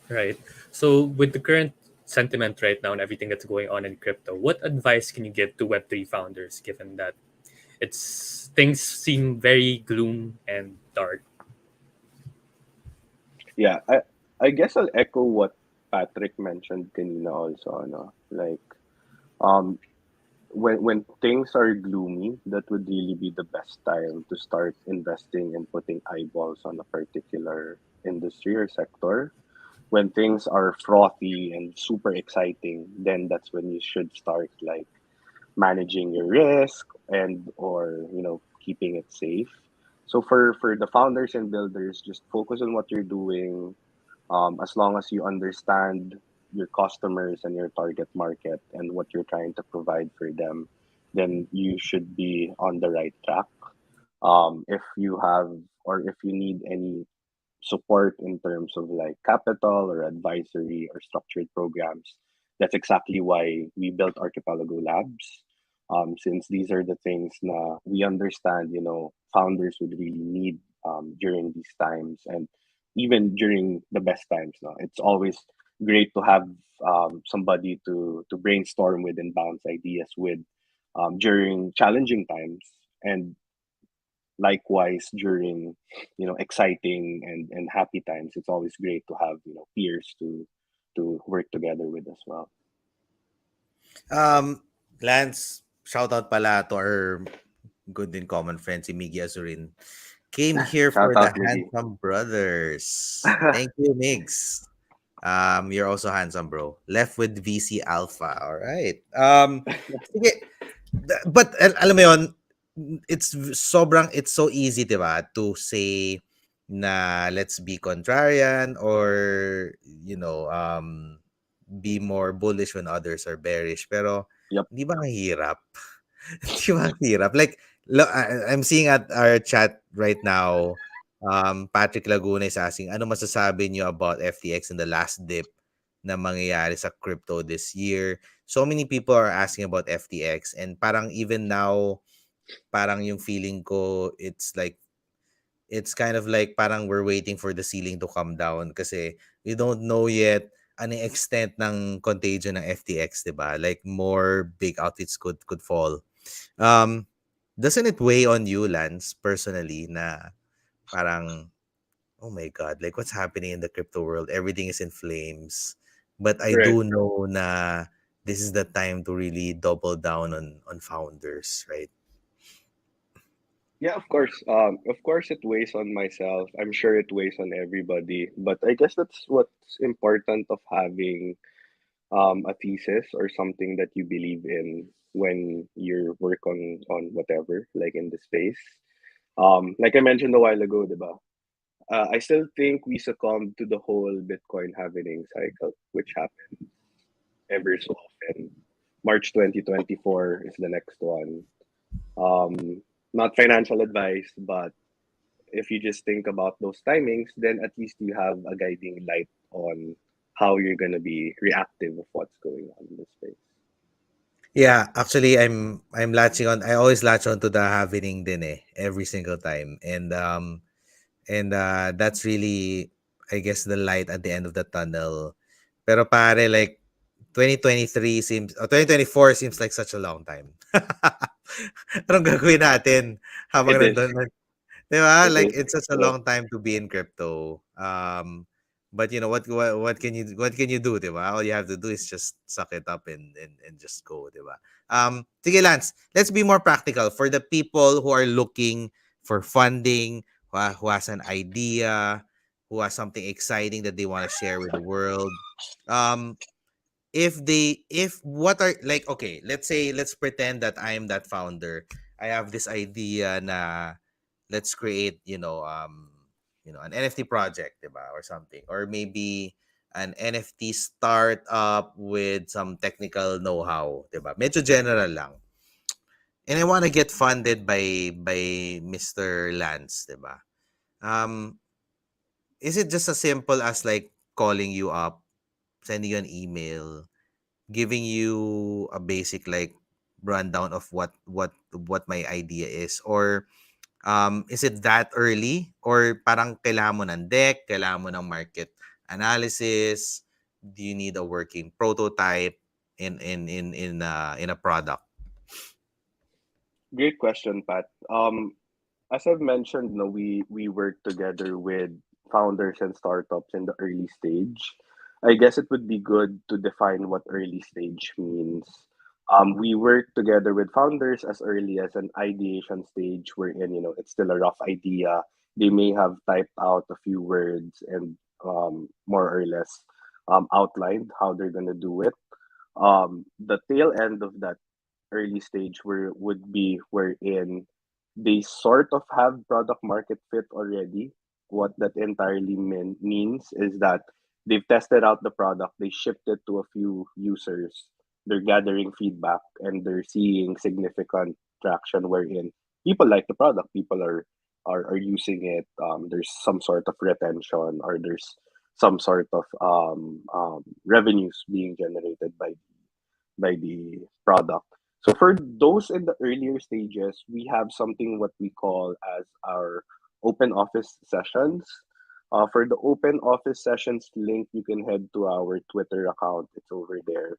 Right. So with the current sentiment right now and everything that's going on in crypto, what advice can you give to Web3 founders given that it's things seem very gloom and dark? Yeah, I guess I'll echo what Patrick mentioned kanina also, no? Like, um, when things are gloomy, that would really be the best time to start investing and putting eyeballs on a particular industry or sector. When things are frothy and super exciting, then that's when you should start like managing your risk and or keeping it safe. So for the founders and builders, just focus on what you're doing. As long as you understand your customers and your target market and what you're trying to provide for them, then you should be on the right track. If you have or if you need any support in terms of like capital or advisory or structured programs, that's exactly why we built Archipelago Labs. Since these are the things na we understand, founders would really need during these times, and even during the best times. No, it's always great to have somebody to brainstorm with and bounce ideas with during challenging times, and likewise during exciting and happy times. It's always great to have peers to work together with as well. Lance, shout out pala to our good and common friend si Miggy Azurin. Came here Shout for the out, Miggy. Handsome Brothers. Thank you, Migs. You're also handsome, bro. Left with VC Alpha. All right. Sige. But alam mo yon, it's so easy, 'di ba, to say na let's be contrarian or be more bullish when others are bearish. Pero Yep. hindi ba ang hirap? Di ba ang hirap? Like, I'm seeing at our chat right now, Patrick Laguna is asking, ano masasabi niyo about FTX in the last dip na mangyayari sa crypto this year? So many people are asking about FTX, and parang even now, parang yung feeling ko, it's kind of like parang we're waiting for the ceiling to come down kasi we don't know yet ano yung extent ng contagion ng FTX, 'di ba? Like more big outfits could fall. Um, doesn't it weigh on you, Lance, personally, na parang, oh my God, like what's happening in the crypto world? Everything is in flames. But I Right. do know na this is the time to really double down on founders, right? Yeah, of course. Of course, it weighs on myself. I'm sure it weighs on everybody. But I guess that's what's important of having a thesis or something that you believe in when you work on whatever, like in the space. Like I mentioned a while ago, diba? I still think we succumbed to the whole Bitcoin halving cycle, which happened ever so often. March 2024 is the next one. Not financial advice, but if you just think about those timings, then at least you have a guiding light on how you're going to be reactive of what's going on in the space. Yeah, actually I'm latching on. I always latch on to the happening din every single time. And that's really, I guess, the light at the end of the tunnel. Pero pare, like 2023 seems, or 2024 seems like such a long time. Anong gagawin natin habang It is. nandun? 'Di ba? It Like is. it's such a Yeah. long time to be in crypto. But what can you do, 'di ba? All you have to do is just suck it up and just go, 'di ba? Sige Lance, let's be more practical for the people who are looking for funding, who has an idea, who has something exciting that they want to share with the world. Um, if what are like okay, let's pretend that I am that founder. I have this idea na let's create, an NFT project, diba? Or something. Or maybe an NFT startup with some technical know-how, diba? Medyo general lang. And I want to get funded by Mr. Lance, diba? Um, is it just as simple as like calling you up, sending you an email, giving you a basic like rundown of what my idea is, or is it that early, or parang kailangan mo ng deck, kailangan mo ng market analysis, do you need a working prototype in a product? Great question, Pat. As I've mentioned, no, we work together with founders and startups in the early stage. I guess it would be good to define what early stage means. We work together with founders as early as an ideation stage, wherein it's still a rough idea. They may have typed out a few words and more or less outlined how they're gonna do it. The tail end of that early stage where would be wherein they sort of have product market fit already. What that entirely means is that they've tested out the product, they shipped it to a few users, they're gathering feedback, and they're seeing significant traction wherein people like the product, people are using it. There's some sort of retention, or there's some sort of revenues being generated by the product. So for those in the earlier stages, we have something what we call as our open office sessions. For the open office sessions link, you can head to our Twitter account. It's over there.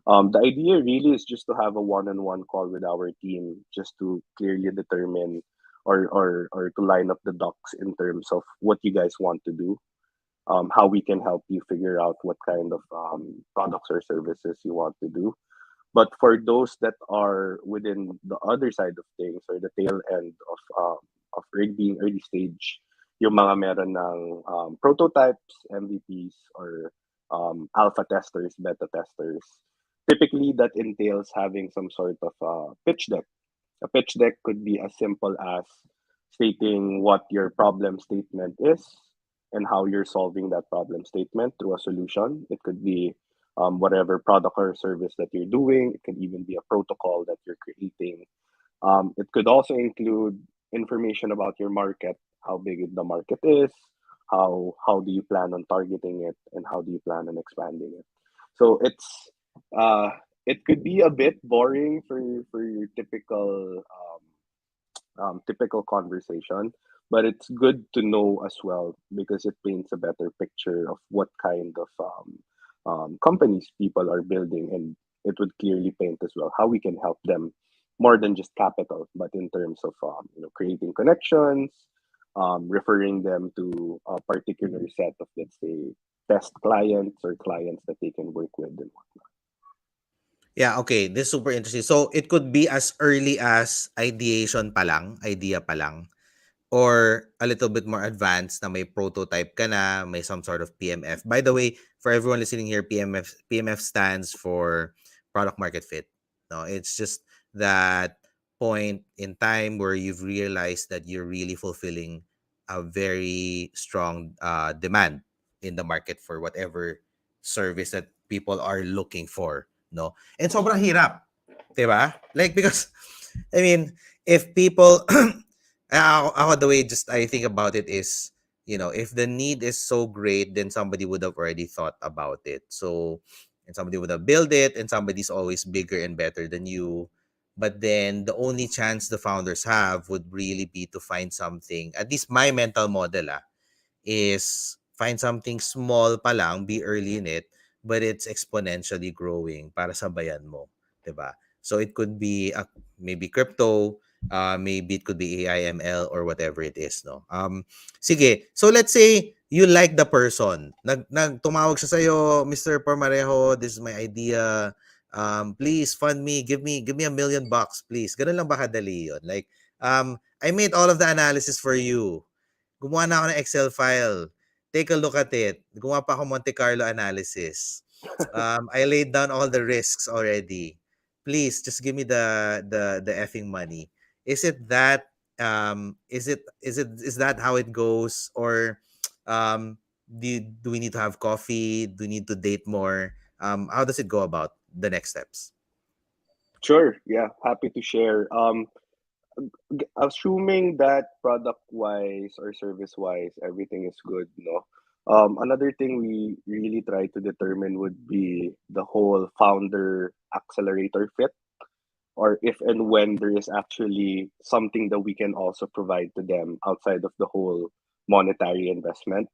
The idea really is just to have a one-on-one call with our team, just to clearly determine or to line up the docs in terms of what you guys want to do, how we can help you figure out what kind of products or services you want to do. But for those that are within the other side of things, or the tail end of being early stage, yung mga meron ng prototypes, MVPs, or alpha testers, beta testers, typically that entails having some sort of pitch deck. A pitch deck could be as simple as stating what your problem statement is and how you're solving that problem statement through a solution. It could be whatever product or service that you're doing. It could even be a protocol that you're creating. It could also include information about your market, how big the market is, how do you plan on targeting it, and how do you plan on expanding it. So uh, it could be a bit boring for your typical conversation, but it's good to know as well because it paints a better picture of what kind of companies people are building, and it would clearly paint as well how we can help them more than just capital, but in terms of creating connections, referring them to a particular set of, let's say, test clients or clients that they can work with and whatnot. Yeah, okay. This is super interesting. So it could be as early as ideation pa lang, idea pa lang, or a little bit more advanced na may prototype ka na, may some sort of PMF. By the way, for everyone listening here, PMF stands for product market fit. No, it's just that point in time where you've realized that you're really fulfilling a very strong demand in the market for whatever service that people are looking for, no? And sobrang hirap, 'di ba? Like because I mean, if people the way just I think about it is, if the need is so great, then somebody would have already thought about it. So, and somebody would have built it, and somebody's always bigger and better than you. But then the only chance the founders have would really be to find something. At least my mental model is find something small pa lang, be early in it, but it's exponentially growing para sabayan mo, 'di ba? So it could be maybe crypto, maybe it could be AIML or whatever it is, no. Sige. So let's say you like the person. Tumawag siya sa'yo, Mr. Pormarejo, this is my idea. Please fund me, give me $1 million, please. Ganun lang ba kadali yun? Like, I made all of the analysis for you. Gumawa na ako ng Excel file. Take a look at it. Gumawa pa ako Monte Carlo analysis. I laid down all the risks already. Please just give me the effing money. Is it that is that how it goes, or do we need to have coffee? Do we need to date more? How does it go about the next steps? Sure. Yeah. Happy to share. Assuming that product wise or service wise everything is good, no. Another thing we really try to determine would be the whole founder accelerator fit, or if and when there is actually something that we can also provide to them outside of the whole monetary investment.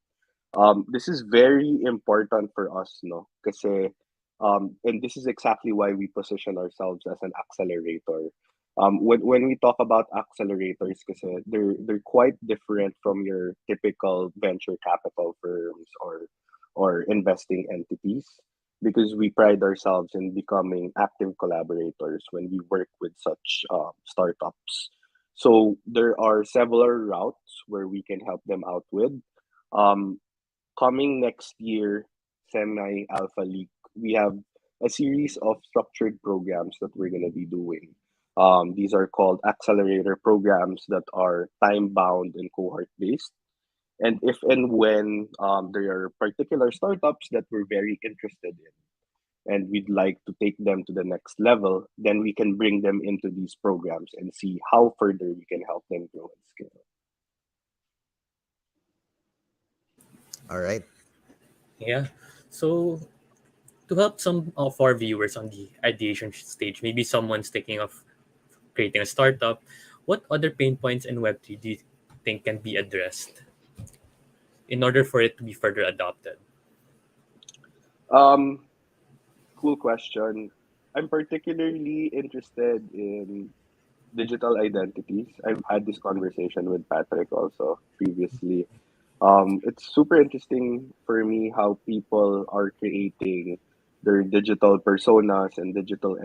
This is very important for us, no? Kasi, and this is exactly why we position ourselves as an accelerator. When we talk about accelerators, kasi they're quite different from your typical venture capital firms or investing entities, because we pride ourselves in becoming active collaborators when we work with such startups. So there are several routes where we can help them out with. Um, Coming next year, semi alpha league, we have a series of structured programs that we're going to be doing. These are called accelerator programs that are time bound and cohort based. And if and when there are particular startups that we're very interested in and we'd like to take them to the next level, then we can bring them into these programs and see how further we can help them grow and scale. All right. Yeah. So to help some of our viewers on the ideation stage, maybe someone's thinking of creating a startup, what other pain points in Web3 do you think can be addressed in order for it to be further adopted? Um, Cool question. I'm particularly interested in digital identities. I've had this conversation with Patrick also previously. It's super interesting for me how people are creating their digital personas and digital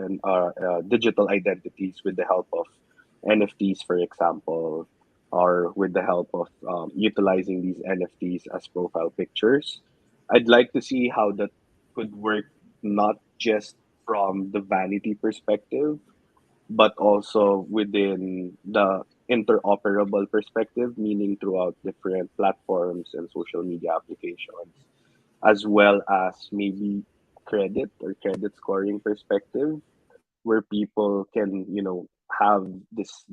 identities with the help of NFTs, for example, or with the help of utilizing these NFTs as profile pictures. I'd like to see how that could work, not just from the vanity perspective, but also within the interoperable perspective, meaning throughout different platforms and social media applications, as well as maybe credit or credit scoring perspective, where people can, have this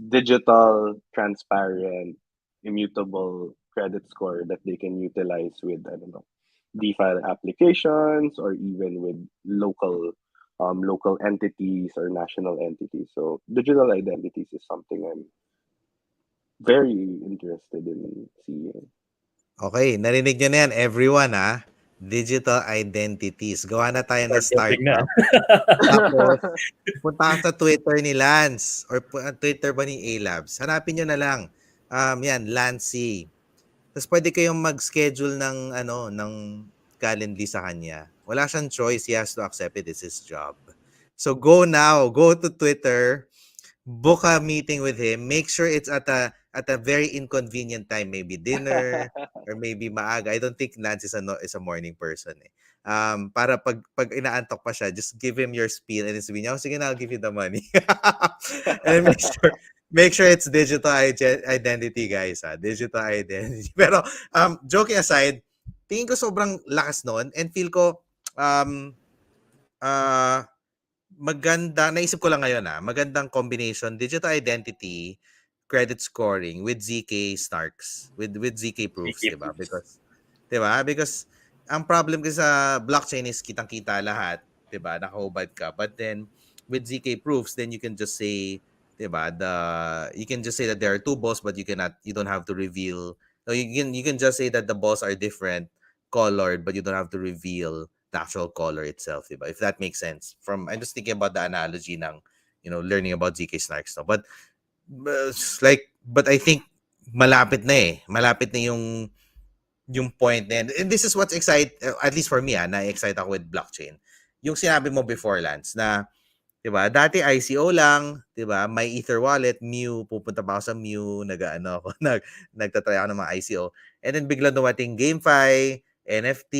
digital, transparent, immutable credit score that they can utilize with, I don't know, DeFi applications, or even with local entities or national entities. So digital identities is something I'm very interested in seeing. Okay, narinig niyo na yan, everyone, digital identities. Gawa na tayo ng Start building na. startup. Tapos, punta ka sa Twitter ni Lance or Twitter ba ni A-Labs. Hanapin nyo na lang. Yan, Lancey. Tapos pwede kayong mag-schedule ng Calendly sa kanya. Wala siyang choice. He has to accept it. It's his job. So go now. Go to Twitter. Book a meeting with him. Make sure it's at a very inconvenient time. Maybe dinner or maybe maaga. I don't think Lance is a morning person eh. Para pag inaantok pa siya, just give him your spiel and then sabihin niya, oh, sige na, I'll give you the money. And then make sure it's digital identity, guys. Digital identity. Pero joking aside, tingin ko sobrang lakas noon and feel ko um uh maganda, naisip ko lang ngayon magandang combination, digital identity, credit scoring with ZK Snarks, with ZK proofs, CK 'di ba? proofs. Because ang problem kasi sa blockchain is kitang-kita lahat, 'di ba? Nakahubad ka. But then with ZK proofs, then you can just say, 'di ba, you can just say that there are two balls but you don't have to reveal. No, you can just say that the balls are different colored but you don't have to reveal natural color itself, diba? If that makes sense. I'm just thinking about the analogy ng, learning about ZK Snarks, no? But I think malapit na eh. Malapit na yung point na yan. And this is what's at least for me, na-excite ako with blockchain. Yung sinabi mo before, Lance, na 'di ba? Dati ICO lang, 'di ba? May Ether wallet, Mu, pupunta pa ako sa Mu, nag-aano ako, nagta-try ako ng mga ICO. And then biglang dumating GameFi, NFT,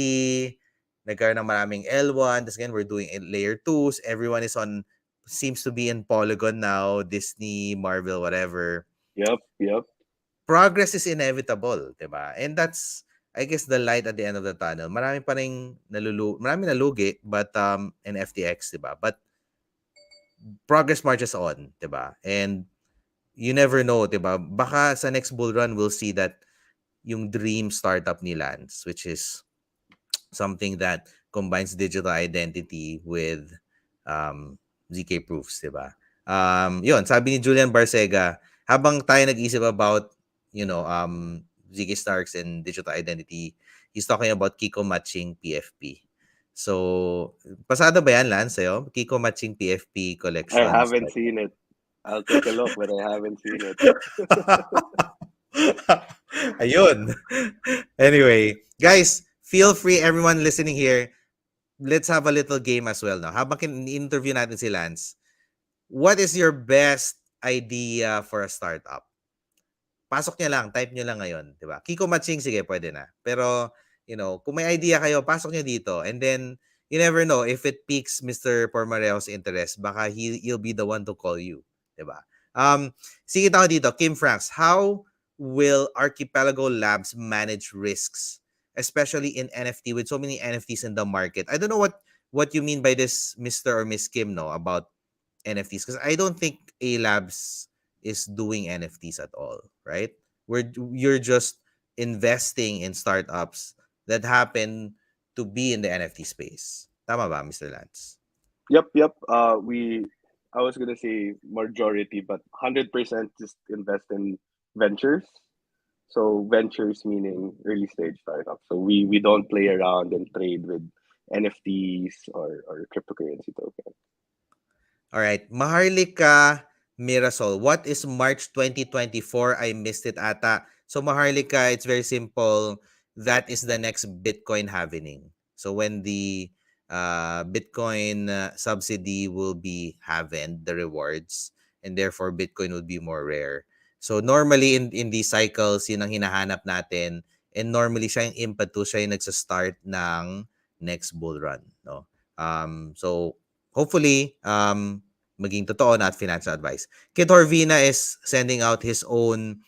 nagkaroon ng maraming L1, tapos again, we're doing layer 2s. Everyone seems to be in Polygon now, Disney, Marvel, whatever. Yep. Progress is inevitable, 'di ba? And that's I guess the light at the end of the tunnel. Marami nalugi, but and FTX, 'di ba? But progress marches on, 'di ba? And you never know, 'di ba? Baka sa next bull run we'll see that yung dream startup ni Lance, which is something that combines digital identity with ZK proofs, 'di ba? Yun, sabi ni Julian Barcega, habang tayo nag-isip about, ZK Starks and digital identity, he's talking about Kiko matching PFP. So, pasado ba yan, Lance, sa'yo? Kiko matching PFP I collections. haven't seen it. I'll take a look, but I haven't seen it. Ayun. Anyway, guys, feel free, everyone listening here, let's have a little game as well. No? Habang in-interview natin si Lance, what is your best idea for a startup? Pasok nyo lang, type nyo lang ngayon, 'di ba? Kiko Matching, sige, pwede na. Pero, kung may idea kayo, pasok nyo dito. And then, you never know, if it piques Mr. Pormarejo's interest, baka he'll be the one to call you, 'di ba? Sige tayo dito, Kim Franks, how will Archipelago Labs manage risks, especially in NFT with so many NFTs in the market? I don't know what you mean by this, Mr. or Miss Kim, no, about NFTs, because I don't think A Labs is doing NFTs at all, right? You're just investing in startups that happen to be in the NFT space. Tama ba, Mr. Lance? Yep. I was gonna say majority, but 100% just invest in ventures. So ventures meaning early stage startups. So we don't play around and trade with NFTs or cryptocurrency tokens. All right. Maharlika Mirasol, what is March 2024? I missed it ata. So Maharlika, it's very simple. That is the next Bitcoin halvening. So when the Bitcoin subsidy will be halved, the rewards, and therefore Bitcoin would be more rare. So normally in these cycles, yun ang hinahanap natin. And normally siya yung impetus, siya yung nagsa-start ng next bull run. No? So hopefully, maging totoo, not financial advice. Kit Horvina is sending out his own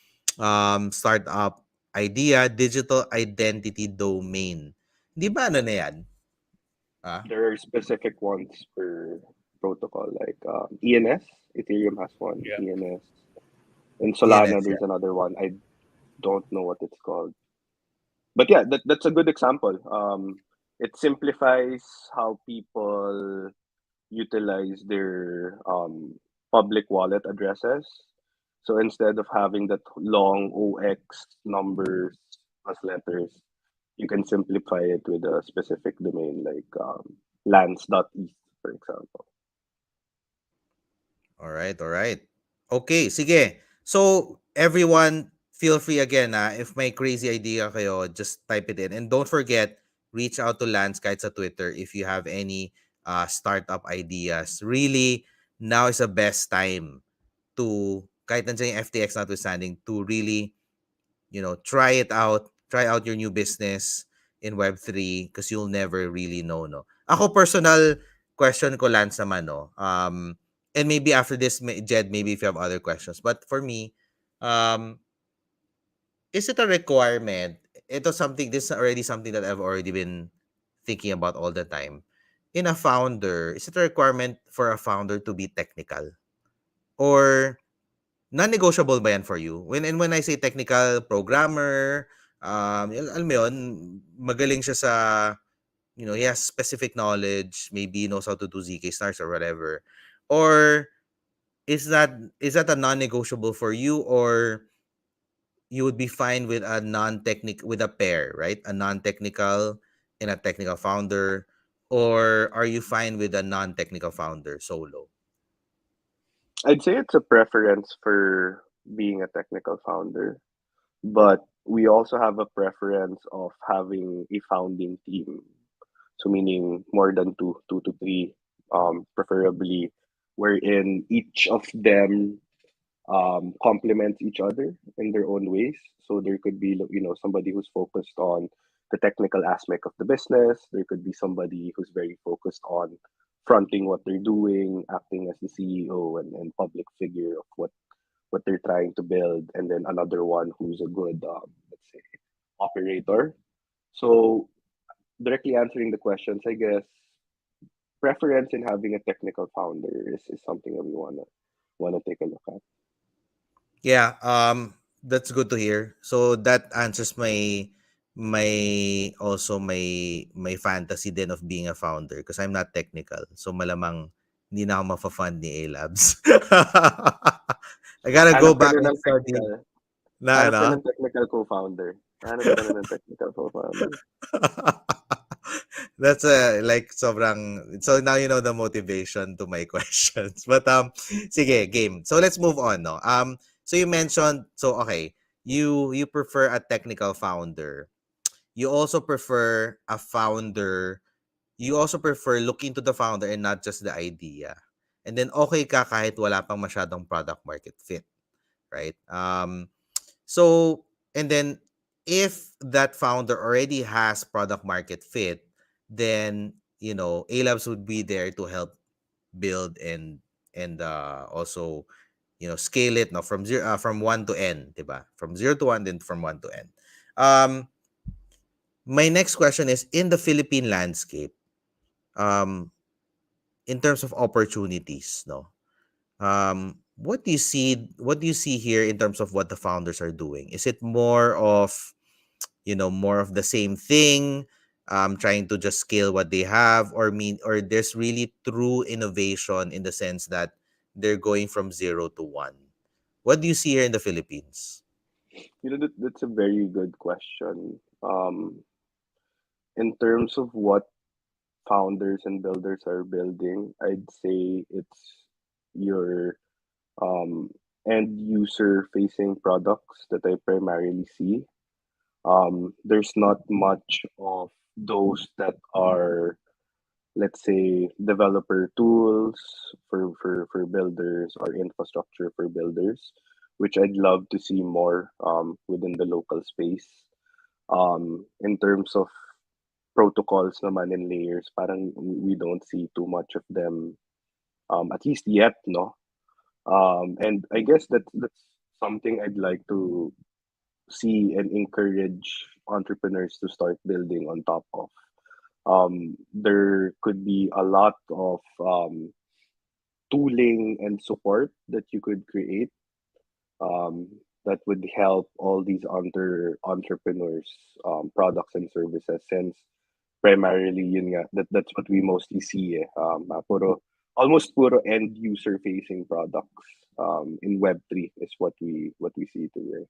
startup idea, digital identity domain. Di ba ano na yan? There are specific ones per protocol, like ENS. Ethereum has one. Yeah. ENS. In Solana, ENS, there's another one. I don't know what it's called. But yeah, that's a good example. It simplifies how people utilize their public wallet addresses. So instead of having that long OX numbers plus letters, you can simplify it with a specific domain like lands.eth, for example. All right. Okay, sige. So, everyone, feel free again, if may crazy idea kayo, just type it in. And don't forget, reach out to Lance kahit sa Twitter if you have any startup ideas. Really, now is the best time to, kahit nandiyan yung FTX notwithstanding, to really, try out your new business in Web3 because you'll never really know, no? Ako, personal question ko, Lance, naman, no? And maybe after this, Jed, maybe if you have other questions. But for me, is it a requirement? This is already something that I've already been thinking about all the time. In a founder, is it a requirement for a founder to be technical? Or non-negotiable ba yan for you? When I say technical, programmer, alam mo yun, magaling siya sa, he has specific knowledge, maybe he knows how to do ZK stars or whatever. Or is that a non-negotiable for you, or you would be fine with a pair, right? A non-technical and a technical founder or are you fine with a non-technical founder solo? I'd say it's a preference for being a technical founder, but we also have a preference of having a founding team. So meaning more than two to three, preferably, wherein each of them complement each other in their own ways. So there could be, somebody who's focused on the technical aspect of the business. There could be somebody who's very focused on fronting what they're doing, acting as the CEO and public figure of what they're trying to build, and then another one who's a good, let's say, operator. So directly answering the questions, I guess preference in having a technical founder is something that we wanna take a look at. Yeah, that's good to hear. So that answers my fantasy din of being a founder because I'm not technical. So malamang hindi na ako mafa-fund ni A-Labs. I gotta go Hanap ka back na and ng study technical. na Hanap ka ano. ng technical co-founder. Hanap ka na ng technical co-founder. That's like sobrang, so now you know the motivation to my questions. But sige, game. So let's move on, no. So you mentioned, so okay, you prefer a technical founder. You also prefer a founder. You also prefer looking to the founder and not just the idea. And then okay ka kahit wala pang masyadong product market fit, right? So, and then if that founder already has product market fit, then A Labs would be there to help build and also scale it no from zero from 1 to n, 'di ba? From 0 to 1 then from 1 to n. Um my next question is in the Philippine landscape, um in terms of opportunities, no. What do you see here in terms of what the founders are doing? Is it more of more of the same thing, trying to just scale what they have, or there's really true innovation in the sense that they're going from 0 to 1? What do you see here in the Philippines? That's a very good question. In terms of what founders and builders are building, I'd say it's your um, end user facing products that I primarily see. There's not much of those that are, let's say, developer tools for builders or infrastructure for builders, which I'd love to see more within the local space. In terms of protocols naman and layers, parang we don't see too much of them, at least yet, no? And I guess that's something I'd like to see and encourage entrepreneurs to start building on top of. There could be a lot of tooling and support that you could create, um, that would help all these entrepreneurs, products and services, since primarily yun nga, that's what we mostly see, almost puro end user facing products in web3 is what we see today.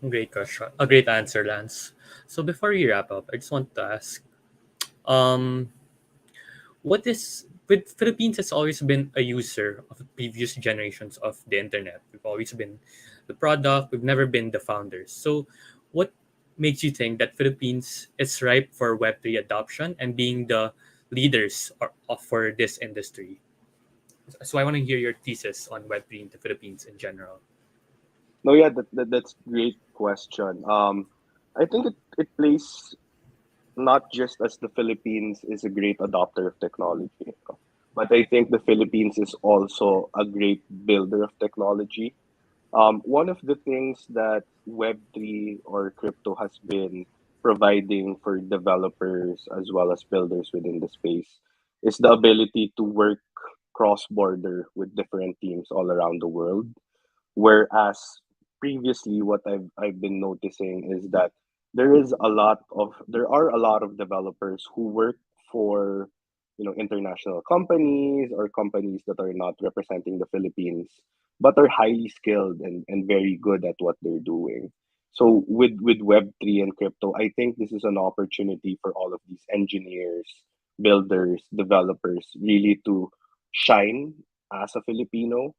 Great question. A great answer, Lance. So before we wrap up, I just want to ask, um, what is with Philippines has always been a user of previous generations of the internet. We've always been the product. We've never been the founders. So, what makes you think that Philippines is ripe for Web3 adoption and being the leaders for this industry? So, I want to hear your thesis on Web3 in the Philippines in general. No, yeah, that's great question. I think it plays not just as the Philippines is a great adopter of technology, but I think the Philippines is also a great builder of technology. One of the things that Web3 or crypto has been providing for developers as well as builders within the space is the ability to work cross border with different teams all around the world. Whereas previously, what I've been noticing is that there are a lot of developers who work for international companies or companies that are not representing the Philippines, but are highly skilled and very good at what they're doing. So with Web3 and crypto, I think this is an opportunity for all of these engineers, builders, developers really to shine as a Filipino.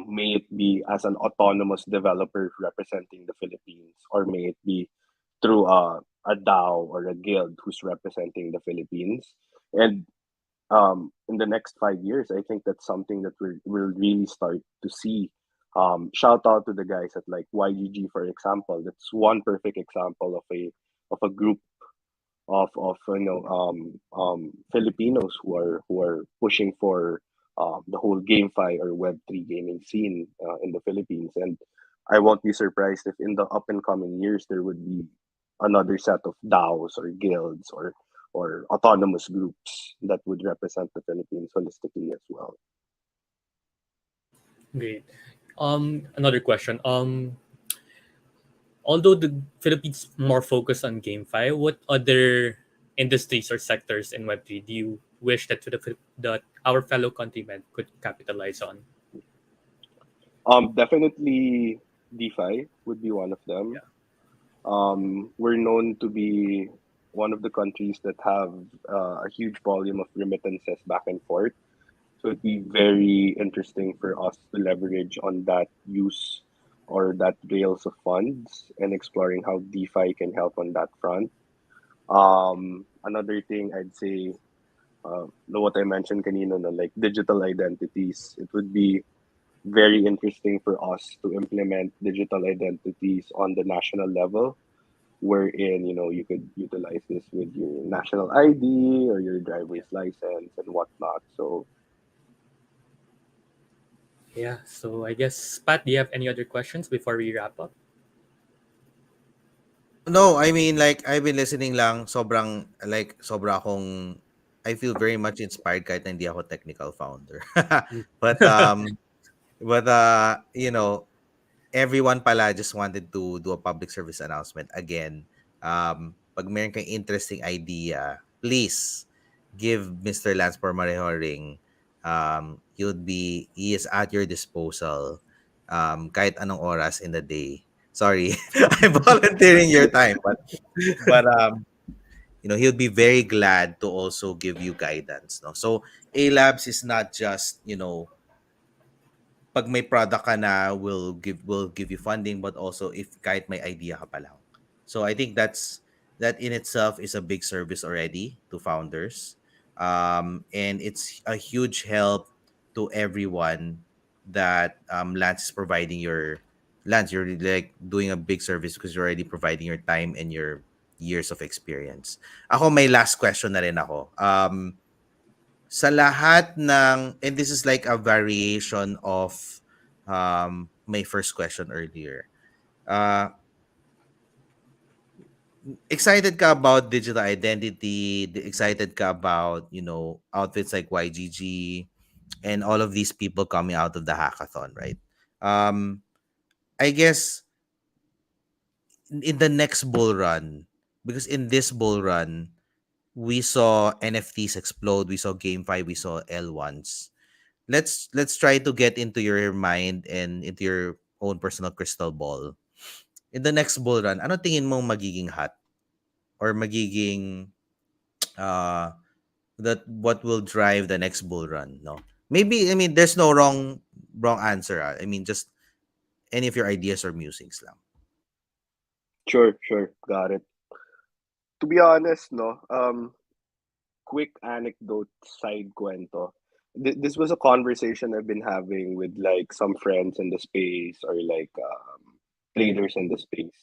May it be as an autonomous developer representing the Philippines, or may it be through a DAO or a guild who's representing the Philippines. And in the next 5 years, I think that's something that we'll really start to see. Shout out to the guys at like YGG, for example. That's one perfect example of a group of Filipinos who are pushing for the whole GameFi or Web3 gaming scene in the Philippines. And I won't be surprised if in the up and coming years there would be another set of DAOs or guilds or autonomous groups that would represent the Philippines holistically as well. Great. Another question. Although the Philippines more focused on GameFi, what other industries or sectors in Web3 do you wish that our fellow countrymen could capitalize on? Definitely DeFi would be one of them. Yeah. We're known to be one of the countries that have a huge volume of remittances back and forth. So it'd be very interesting for us to leverage on that use or that rails of funds and exploring how DeFi can help on that front. Another thing I'd say, what I mentioned kanina, na, like digital identities, it would be very interesting for us to implement digital identities on the national level, wherein you could utilize this with your national ID or your Yeah. driver's license and whatnot. So Yeah. So I guess, Pat, do you have any other questions before we wrap up? No, I mean like I've been listening lang, sobrang like sobra akong I feel very much inspired kahit na hindi ako technical founder. Mm. but you know, everyone pala just wanted to do a public service announcement again. Pag meron kang interesting idea, please give Mr. Lance Pormarejo a ring. He is at your disposal kahit anong oras in the day. Sorry, I'm volunteering your time, but he'll be very glad to also give you guidance. No, so A Labs is not just pag may product ka na will give you funding, but also if kahit may idea ka pa lang. So I think that in itself is a big service already to founders. And it's a huge help to everyone that Lance is providing your Lance, you're like doing a big service because you're already providing your time and your years of experience. Ako may last question na rin ako. Sa lahat ng, and this is like a variation of my first question earlier. Uh, Excited ka about digital identity? Excited ka about, outfits like YGG and all of these people coming out of the hackathon, right? Um, I guess in the next bull run, because in this bull run, we saw NFTs explode, we saw GameFi, we saw L1s. Let's try to get into your mind and into your own personal crystal ball. In the next bull run, ano tingin mo magiging hot or magiging uh that what will drive the next bull run, no? Maybe I mean there's no wrong answer. I mean just any of your ideas or musings lang. sure, got it. To be honest, no, quick anecdote, side cuento. This was a conversation I've been having with like some friends in the space or like traders in the space.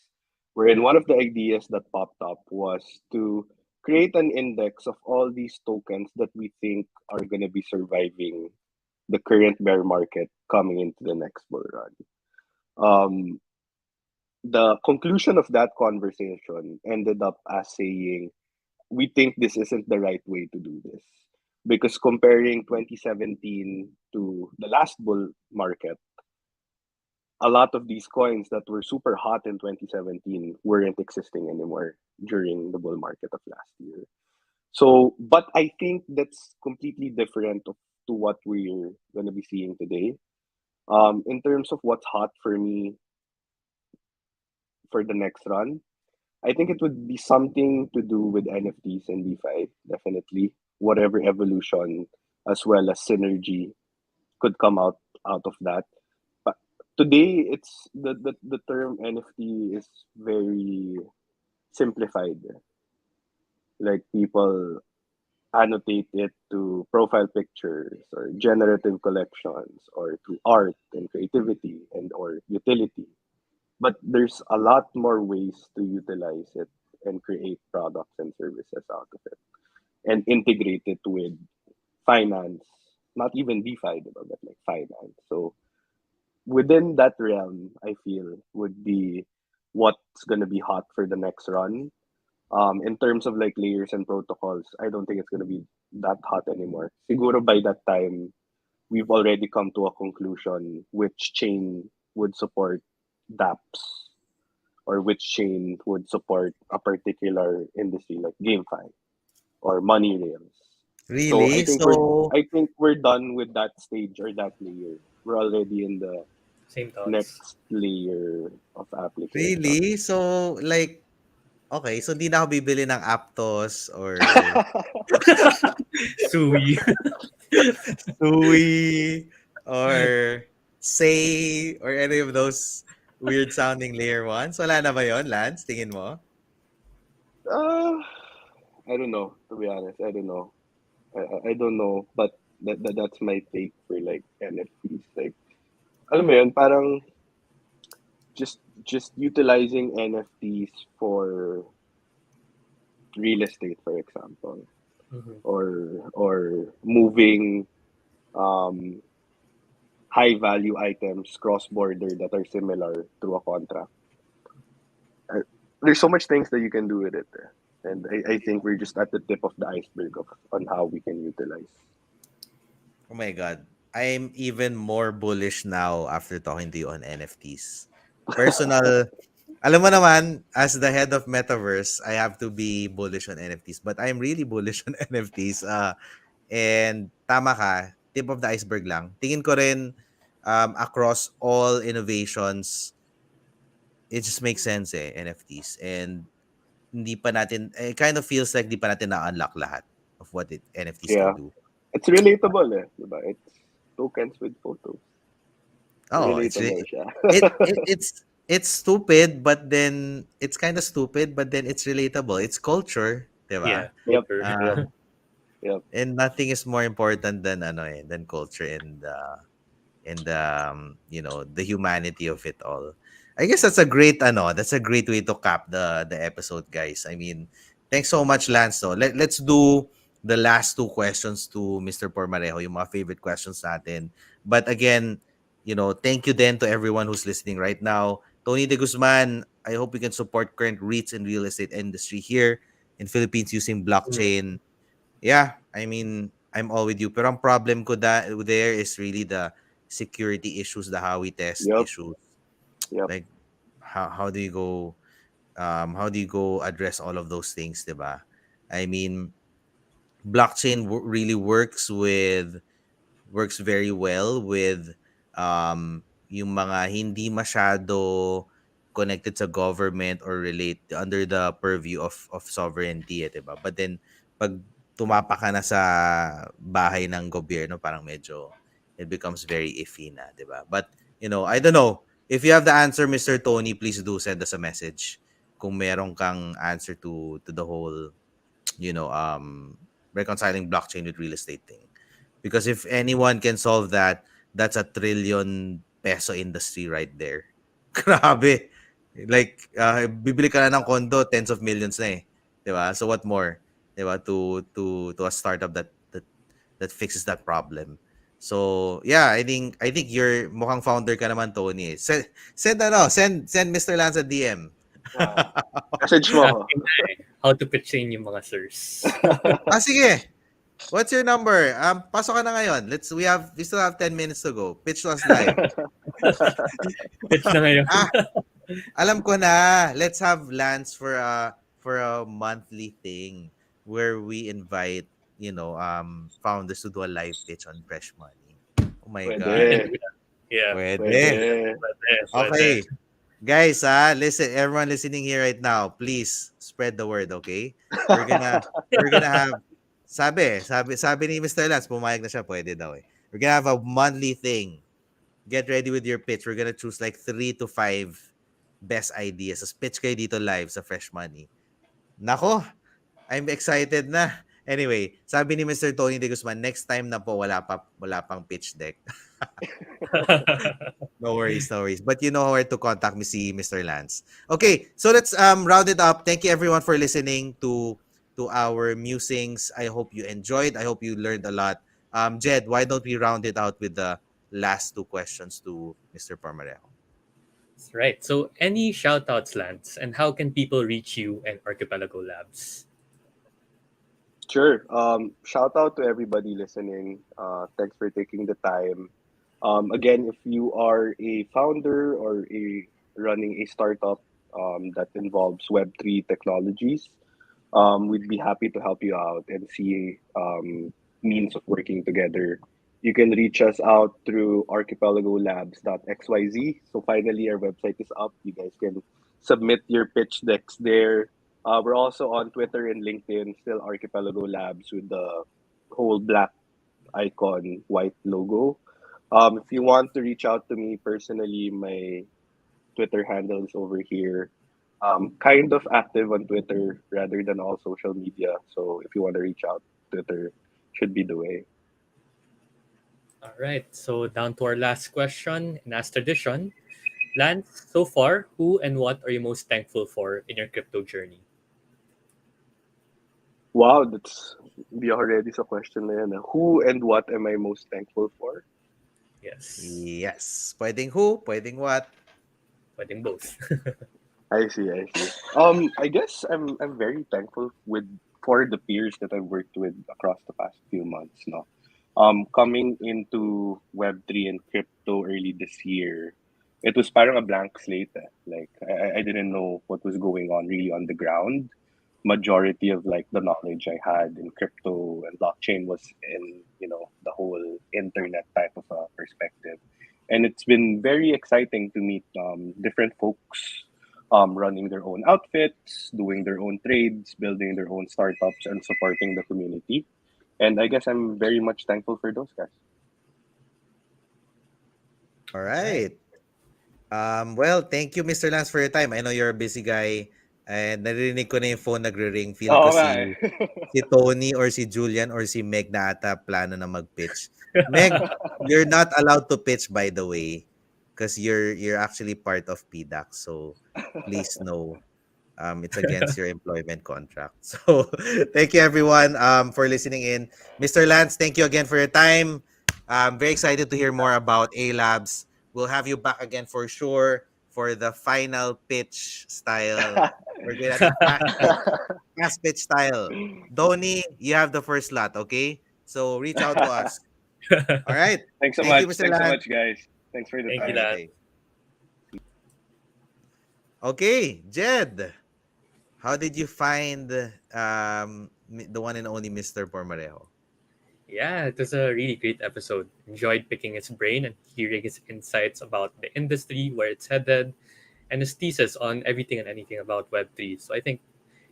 Wherein one of the ideas that popped up was to create an index of all these tokens that we think are going to be surviving the current bear market coming into the next bull run. Um, the conclusion of that conversation ended up as saying, we think this isn't the right way to do this. Because comparing 2017 to the last bull market, a lot of these coins that were super hot in 2017 weren't existing anymore during the bull market of last year. So, but I think that's completely different to what we're going to be seeing today. In terms of what's hot for me, for the next run. I think it would be something to do with NFTs and DeFi, definitely. Whatever evolution as well as synergy could come out of that. But today, it's the term NFT is very simplified. Like people annotate it to profile pictures or generative collections or to art and creativity and or utility. But there's a lot more ways to utilize it and create products and services out of it and integrate it with finance, not even DeFi, diba, but like finance. So within that realm, I feel would be what's gonna be hot for the next run. In terms of like layers and protocols, I don't think it's gonna be that hot anymore. Siguro by that time, we've already come to a conclusion which chain would support dApps or which chain would support a particular industry like GameFi or money rails. So Really? So I think we're done with that stage or that layer. We're already in the Same thoughts. next layer of application. really? So like okay, so hindi na ako bibili ng Aptos or Sui. Sui or Say or any of those weird sounding layer ones. Wala na ba yon, Lance? Tingin mo? uh, I don't know. To be honest, I don't know. I don't know, but that's my take for like NFTs. Like, alam mo yun, parang just utilizing NFTs for real estate, for example, Mhm. or moving um, high value items cross border that are similar through a contract. Uh, there's so much things that you can do with it, and I think we're just at the tip of the iceberg of on how we can utilize. Oh my God. I'm even more bullish now after talking to you on NFTs. Personal, alam mo naman, as the head of Metaverse, I have to be bullish on NFTs. But I'm really bullish on NFTs. And tama ka, tip of the iceberg lang. Tingin ko rin, across all innovations, it just makes sense NFTs. And hindi pa natin, it kind of feels like di pa natin na-unlock lahat of what NFTs can Yeah, do. it's relatable, diba? It's tokens with photos. Oh, Relatable siya. it's stupid, but then it's kind of stupid, but then it's relatable. It's culture, 'di Yeah, ba? Yep, culture. yep, Um, yep. and nothing is more important than than culture and the humanity of it all. I guess that's a great way to cap the episode, guys. I mean, thanks so much, Lance. So let's do the last two questions to Mr. Pormarejo, yung mga favorite questions natin. But again, thank you then to everyone who's listening right now. Tony De Guzman, I hope we can support current REITs and real estate industry here in Philippines using Mhm. blockchain. Yeah, I mean, I'm all with you. Pero ang problem ko there is really the security issues, the how we test Yep, issues. yep. Like how do you go address all of those things, 'di ba? I mean, blockchain really works very well with yung mga hindi masyado connected sa government or relate under the purview of sovereignty, 'di ba? But then pag tumapa ka na sa bahay ng gobyerno, parang medyo it becomes very iffy na, 'di ba? But I don't know. If you have the answer, Mr. Tony, please do send us a message kung meron kang answer to the whole reconciling blockchain with real estate thing. Because if anyone can solve that, that's a trillion peso industry right there. Grabe. Like, bibili ka na ng condo, tens of millions na eh. 'Di ba? So what more? 'Di ba? To a startup that fixes that problem. So, yeah, I think you're mukhang founder ka naman, Tony. Send Mr. Lance a DM. Ah, message mo ako. Asking na eh, how to pitch in yung mga sirs. Sige. What's your number? Pasok ka na ngayon. We still have 10 minutes to go. Pitch to us live. Pitch na ngayon. Ah, alam ko na. Let's have Lance for a monthly thing where we invite, founders to do a live pitch on Fresh Money. Oh my We God. can Pwede, do that. Yeah, Pwede. pwede. pwede, pwede. Okay. Guys, listen, everyone listening here right now, please spread the word, okay? We're gonna we're gonna have sabi ni Mr. Lance, pumayag na siya, pwede daw eh. We're gonna have a monthly thing. Get ready with your pitch. We're gonna choose like 3 to 5 best ideas. So pitch kayo dito live sa Fresh Money. Nako, I'm excited na. Anyway, sabi ni Mr. Tony De Guzman, next time na po wala pang pitch deck. No worries, no worries. But you know where to contact me, see Mr. Lance. Okay, so let's round it up. Thank you everyone for listening to our musings. I hope you enjoyed. I hope you learned a lot. Jed, why don't we round it out with the last two questions to Mr. Pormarejo? Right. So, any shout outs, Lance, and how can people reach you and Archipelago Labs? Sure. Shout out to everybody listening. Thanks for taking the time. Again, if you are a founder or a running a startup that involves Web3 technologies, we'd be happy to help you out and see means of working together. You can reach us out through archipelago.labs.xyz. So finally, our website is up. You guys can submit your pitch decks there. We're also on Twitter and LinkedIn, still Archipelago Labs with the whole black icon, white logo. If you want to reach out to me personally, my Twitter handle is over here. Kind of active on Twitter rather than all social media. So if you want to reach out, Twitter should be the way. All right. So, down to our last question. And as tradition, Lance, so far, who and what are you most thankful for in your crypto journey? Wow, that's the already sa question na yan. Who and what am I most thankful for? Yes. Yes. Pwedeng who, pwedeng what. Pwedeng both. I see, I see. I guess I'm very thankful with for the peers that I've worked with across the past few months. No, coming into Web3 and crypto early this year, it was parang a blank slate. Like I didn't know what was going on really on the ground. Majority of like the knowledge I had in crypto and blockchain was in the whole internet type of a perspective, and it's been very exciting to meet different folks running their own outfits, doing their own trades, building their own startups, and supporting the community. And I guess I'm very much thankful for those guys. All Right. right. Well, thank you, Mr. Lance, for your time. I know you're a busy guy. And narinig ko na yung phone nagre-ring. Feel ko Oo nga eh. si Tony or si Julian or si Meg na ata plano na mag-pitch. Meg, you're not allowed to pitch, by the way, because you're actually part of PDAC. So please know, it's against your employment contract. So thank you everyone for listening in. Mr. Lance, thank you again for your time. I'm very excited to hear more about A Labs. We'll have you back again for sure for the final pitch style. We're good at the fast pitch style. Donnie, you have the first lot, okay? So reach out to us. All right. Thanks so Thank you, much. Mr. Thanks so Lance. much, guys. Thanks for the Thank you, time. Lance. Okay. Okay, Jed. How did you find the one and only Mr. Pormarejo? Yeah, it was a really great episode. Enjoyed picking his brain and hearing his insights about the industry, where it's headed, and his thesis on everything and anything about Web3. So I think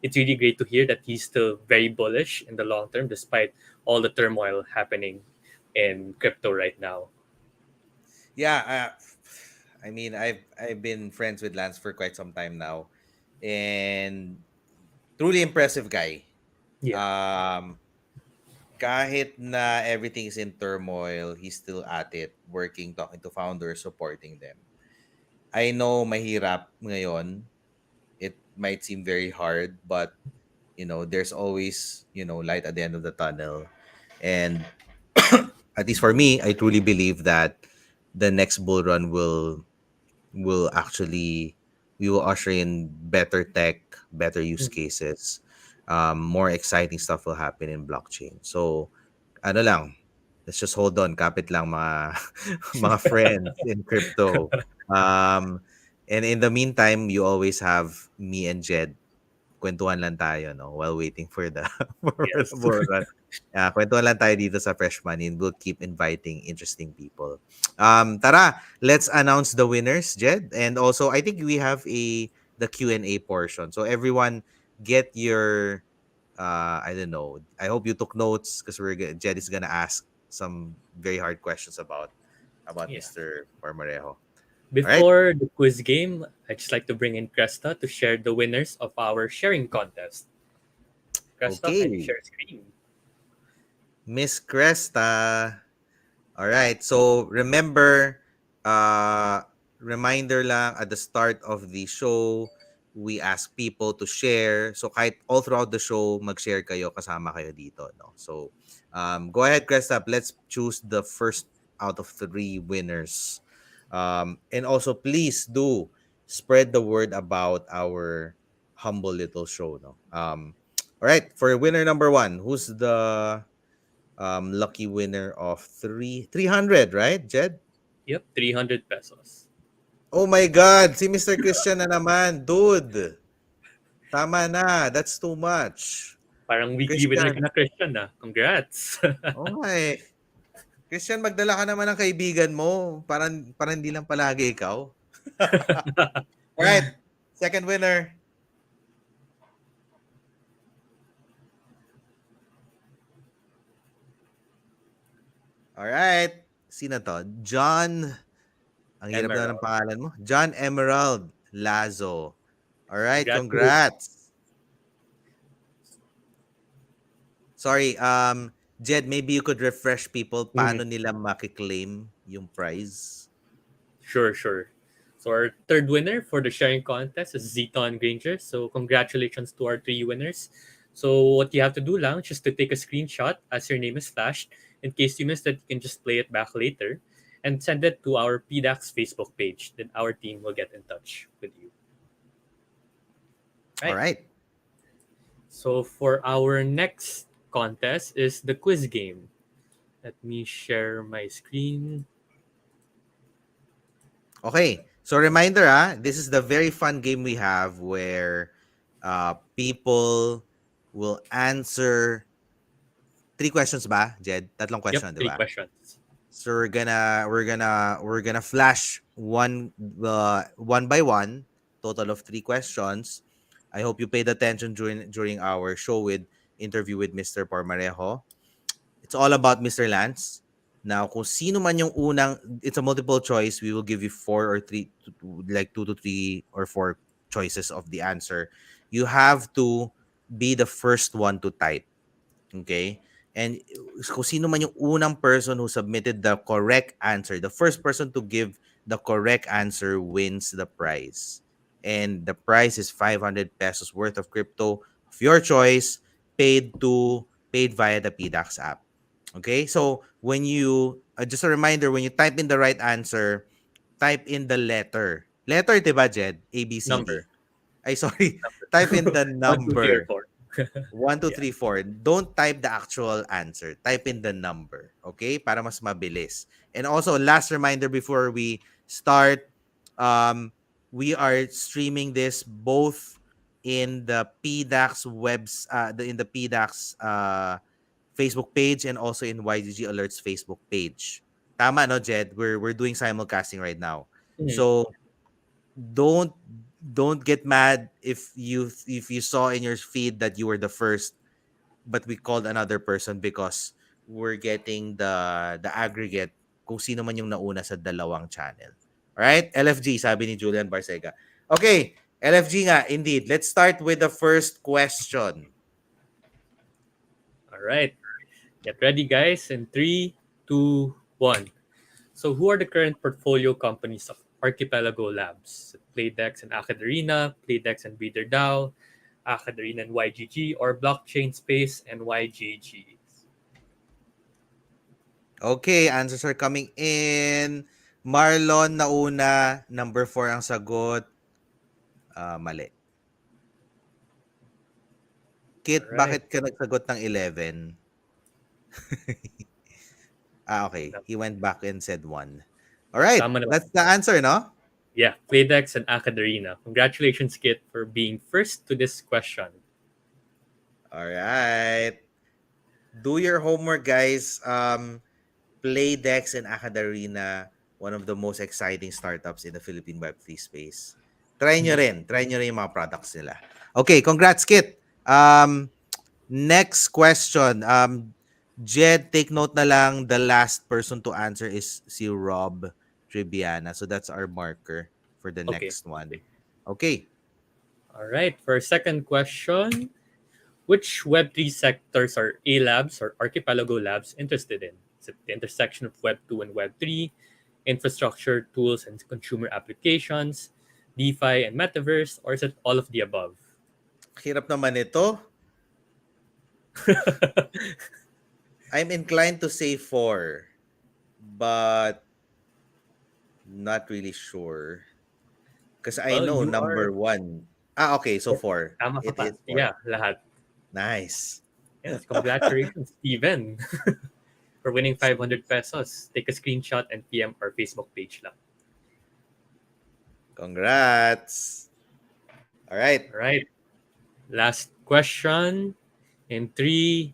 it's really great to hear that he's still very bullish in the long term, despite all the turmoil happening in crypto right now. Yeah, I mean, I've been friends with Lance for quite some time now, and truly impressive guy. Yeah. Um, Kahit na everything is in turmoil, he's still at it, working, talking to founders, supporting them. I know mahirap ngayon. It might seem very hard, but there's always, light at the end of the tunnel. And at least for me, I truly believe that the next bull run will actually we will usher in better tech, better use Mm. cases. More exciting stuff will happen in blockchain. So, ano lang, let's just hold on, kapit lang mga mga friends in crypto. Um, and in the meantime, you always have me and Jed kwentuhan lang tayo, no, while waiting for the for the Yes. bull run. Kwentuhan lang tayo dito sa Fresh Money and we'll keep inviting interesting people. Tara, let's announce the winners, Jed. And also, I think we have the Q&A portion. So everyone get your I don't know. I hope you took notes because Jed is gonna ask some very hard questions about Yeah. Mr. Pormarejo. All right. Before the quiz game, I'd just like to bring in Cresta to share the winners of our sharing contest. Cresta, can you Okay. share screen? Miss Cresta. All right. So remember, uh, reminder lang at the start of the show, we ask people to share. So kahit all throughout the show, mag-share kayo, kasama kayo dito. No? So go ahead, Cresta. Let's choose the first out of three winners. And also, please do spread the word about our humble little show. No. All right. For winner number one, who's the lucky winner of 300, right, Jed? Yep, 300 pesos. Oh my God, si Mr. Christian na naman. Dude, tama na. That's too much. Parang weekly winner ka Christian, na, Christian na. Congrats! oh my. Christian, magdala ka naman ng kaibigan mo. Parang hindi lang palagi ikaw. Alright, second winner. Alright, sino to? John, ang hirap na ng Emerald. pangalan mo. John Emerald Lazo. Alright, Congratulations. congrats. Sorry, Jed, maybe you could refresh people paano Mhm. nila makiklaim yung prize. Sure, sure. So our third winner for the sharing contest is Zeton Granger. So congratulations to our three winners. So what you have to do lang is just to take a screenshot as your name is flashed. In case you missed it, you can just play it back later and send it to our PDAX Facebook page. Then our team will get in touch with you. All Right. right. So for our next contest is the quiz game. Let me share my screen. Okay. So reminder this is the very fun game we have where people will answer three questions ba, Jed? Tatlong Yep, question, di three ba? questions. So we're gonna flash one by one, total of three questions. I hope you paid attention during our show with interview with Mr. Pormarejo. It's all about Mr. Lance. Now, kung sino man yung unang, it's a multiple choice. We will give you four or three, like two to three or four choices of the answer. You have to be the first one to type. Okay? And kung sino man yung unang person who submitted the correct answer, the first person to give the correct answer wins the prize. And the prize is 500 pesos worth of crypto of your choice, paid via the PDAX app. Okay? So, when you just a reminder, when you type in the right answer, type in the letter. Letter, 'di ba, Jed? A B C D. Number. Ay, sorry. Type in the One, two, three, or number. four. One, two, Yeah. three, four. Don't type the actual answer. Type in the number. Okay? Para mas mabilis. And also, last reminder before we start, we are streaming this both in the PDAX in the PDAX Facebook page and also in YGG Alerts Facebook page. Tama, no, Jed? We're doing simulcasting right now. Mhm. So, don't don't get mad if you saw in your feed that you were the first but we called another person because we're getting the aggregate kung sino man yung nauna sa dalawang channel. All right? LFG, sabi ni Julian Barcega. Okay, LFG nga, indeed. Let's start with the first question. All right. Get ready, guys. In three, two, one. So, who are the current portfolio companies of Archipelago Labs? Playdex and Acadarina, Playdex and Breeder DAO, Acadarina and YGG, or Blockchain Space and YGG? Okay, answers are coming in. Marlon nauna, number 4 ang sagot. Mali. Kit, All right. bakit ka nagsagot ng 11? Okay. He went back and said 1. All right. Tama naman. That's the answer, no? Yeah, Playdex and Acadarina. Congratulations, Kit, for being first to this question. All right. Do your homework, guys. Playdex and Acadarina, one of the most exciting startups in the Philippine Web3 space. Try nyo Mhm. rin. Try nyo rin yung mga products nila. Okay, congrats, Kit. Next question. Jed, take note na lang, the last person to answer is si Rob Tribiana. So that's our marker for the Okay. next one. Okay. All right. For our second question, which Web3 sectors are A Labs or Archipelago Labs interested in? Is it the intersection of Web2 and Web3, infrastructure, tools, and consumer applications, DeFi and metaverse, or is it all of the above? Hirap naman ito. I'm inclined to say 4, but not really sure. Because I Well, know you are number 1. Ah, okay. So 4. tama ka It pa. is 4. Yeah, lahat. Nice. Yes, congratulations, Steven, for winning Steve. 500 pesos. Take a screenshot and PM our Facebook page lang. Congrats. All right. All right. Last question in three,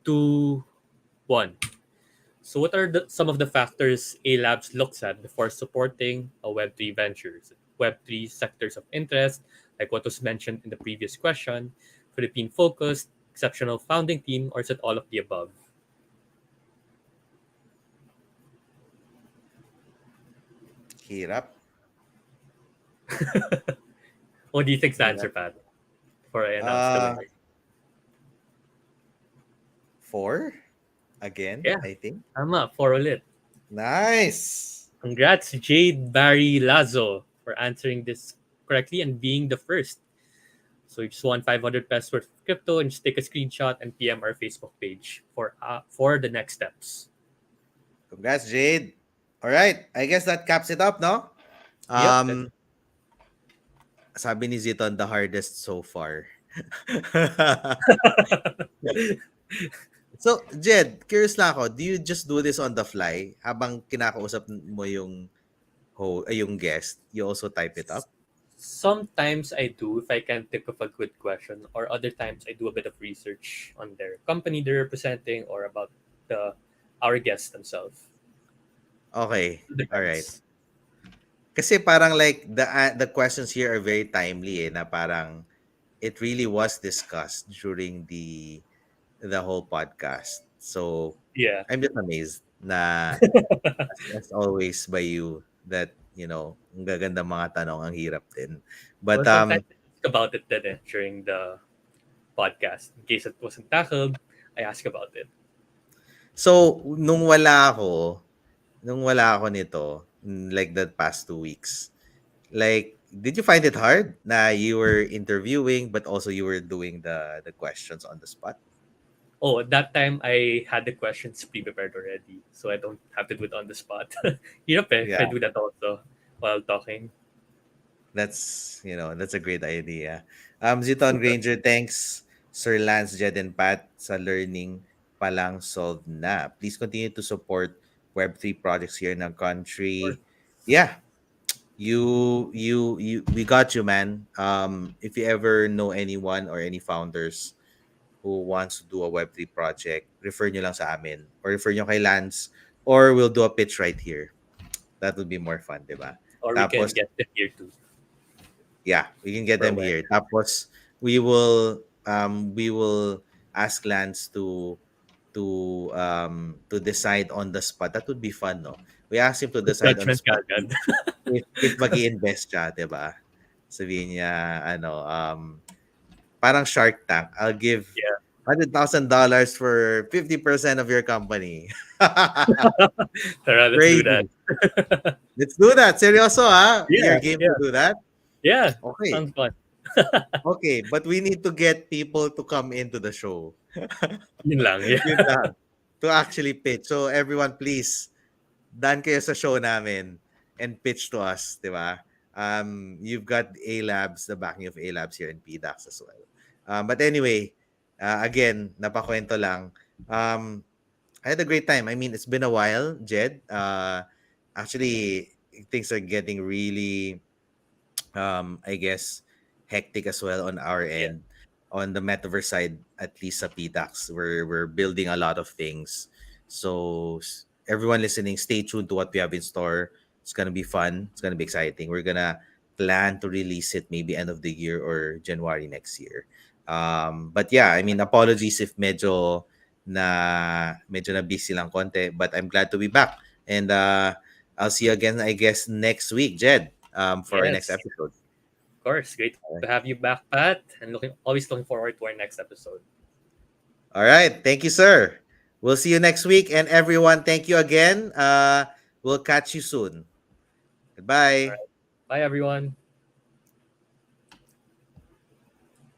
two, one. So, what are some of the factors A Labs looks at before supporting a Web3 ventures? Web3 sectors of interest, like what was mentioned in the previous question, Philippine focused, exceptional founding team, or is it all of the above? Hirap. What do you think's the answer, Hirap. Pat, before I announce the Uh, winners? 4 again, Yeah, I think. tama, for ulit. Nice. Congrats, Jade Barry Lazo, for answering this correctly and being the first. So you just won 500 pesos worth of crypto and just take a screenshot and PM our Facebook page for the next steps. Congrats, Jade. All right. I guess that caps it up, no? Yep, that's Um, Sabi ni Ziton, the hardest so far. So, Jed, curious lang ako, do you just do this on the fly habang kinakausap mo yung yung guest, you also type it up? sometimes I do if I can think of a good question, or other times I do a bit of research on their company they're representing or about the our guests themselves. Okay. All right. Depends. Kasi parang like the questions here are very timely na parang it really was discussed during the whole podcast. So, Yeah. I'm just amazed na as always by you that, ang gaganda mga tanong, ang hirap din. But Well, sometimes I ask about it then during the podcast. In case it wasn't tackled, I ask about it. so nung wala ako nito, like the past 2 weeks, like did you find it hard na you were interviewing but also you were doing the questions on the spot? Oh, at that time I had the questions pre-prepared already, so I don't have to do it on the spot. Hirap eh, if I Yeah, do that also while talking. that's a great idea. Ziton Granger, thanks Sir Lance, Jed, and Pat sa learning palang solved na. Please continue to support Web3 projects here in our country. Yeah, we got you, man. If you ever know anyone or any founders who wants to do a Web3 project, refer nyo lang sa amin or refer nyo kay Lance or we'll do a pitch right here. That would be more fun, di ba? Or we can Tapos, get them here too yeah, we can get for a them while. here. Tapos, we will ask Lance to decide on the spot. That would be fun, no? We asked him to decide on the Judgment spot kagad. if mag-i-invest siya, 'di ba? Sabihin niya parang Shark Tank. I'll give Yeah. $100,000 for 50% of your company. Tara, let's do that. Crazy. Let's do that. Seryoso, ha? You're Yeah, game to yeah, do that? yeah. Okay. Sounds fun. Okay, but we need to get people to come into the show. Yun lang, yeah. Yun lang. To actually pitch. So everyone, please, daan kayo sa show namin and pitch to us, di ba? You've got A Labs, the backing of A Labs here in PDAX as well. But anyway, again, napakwento lang. I had a great time. I mean, it's been a while, Jed. Actually, things are getting really I guess hectic as well on our Yeah. end. On the metaverse side, at least sa PDAX, we're building a lot of things. So everyone listening, stay tuned to what we have in store. It's gonna be fun. It's gonna be exciting. We're gonna plan to release it maybe end of the year or January next year. But yeah, I mean, apologies if medyo na busy lang konti, but I'm glad to be back. And I'll see you again, I guess, next week, Jed, for our next Yes, episode. of course. Great All to have you back, Pat, and always looking forward to our next episode. right. Thank you, sir. We'll see you next week. And everyone, thank you again. We'll catch you soon. All Goodbye. right. Bye, everyone.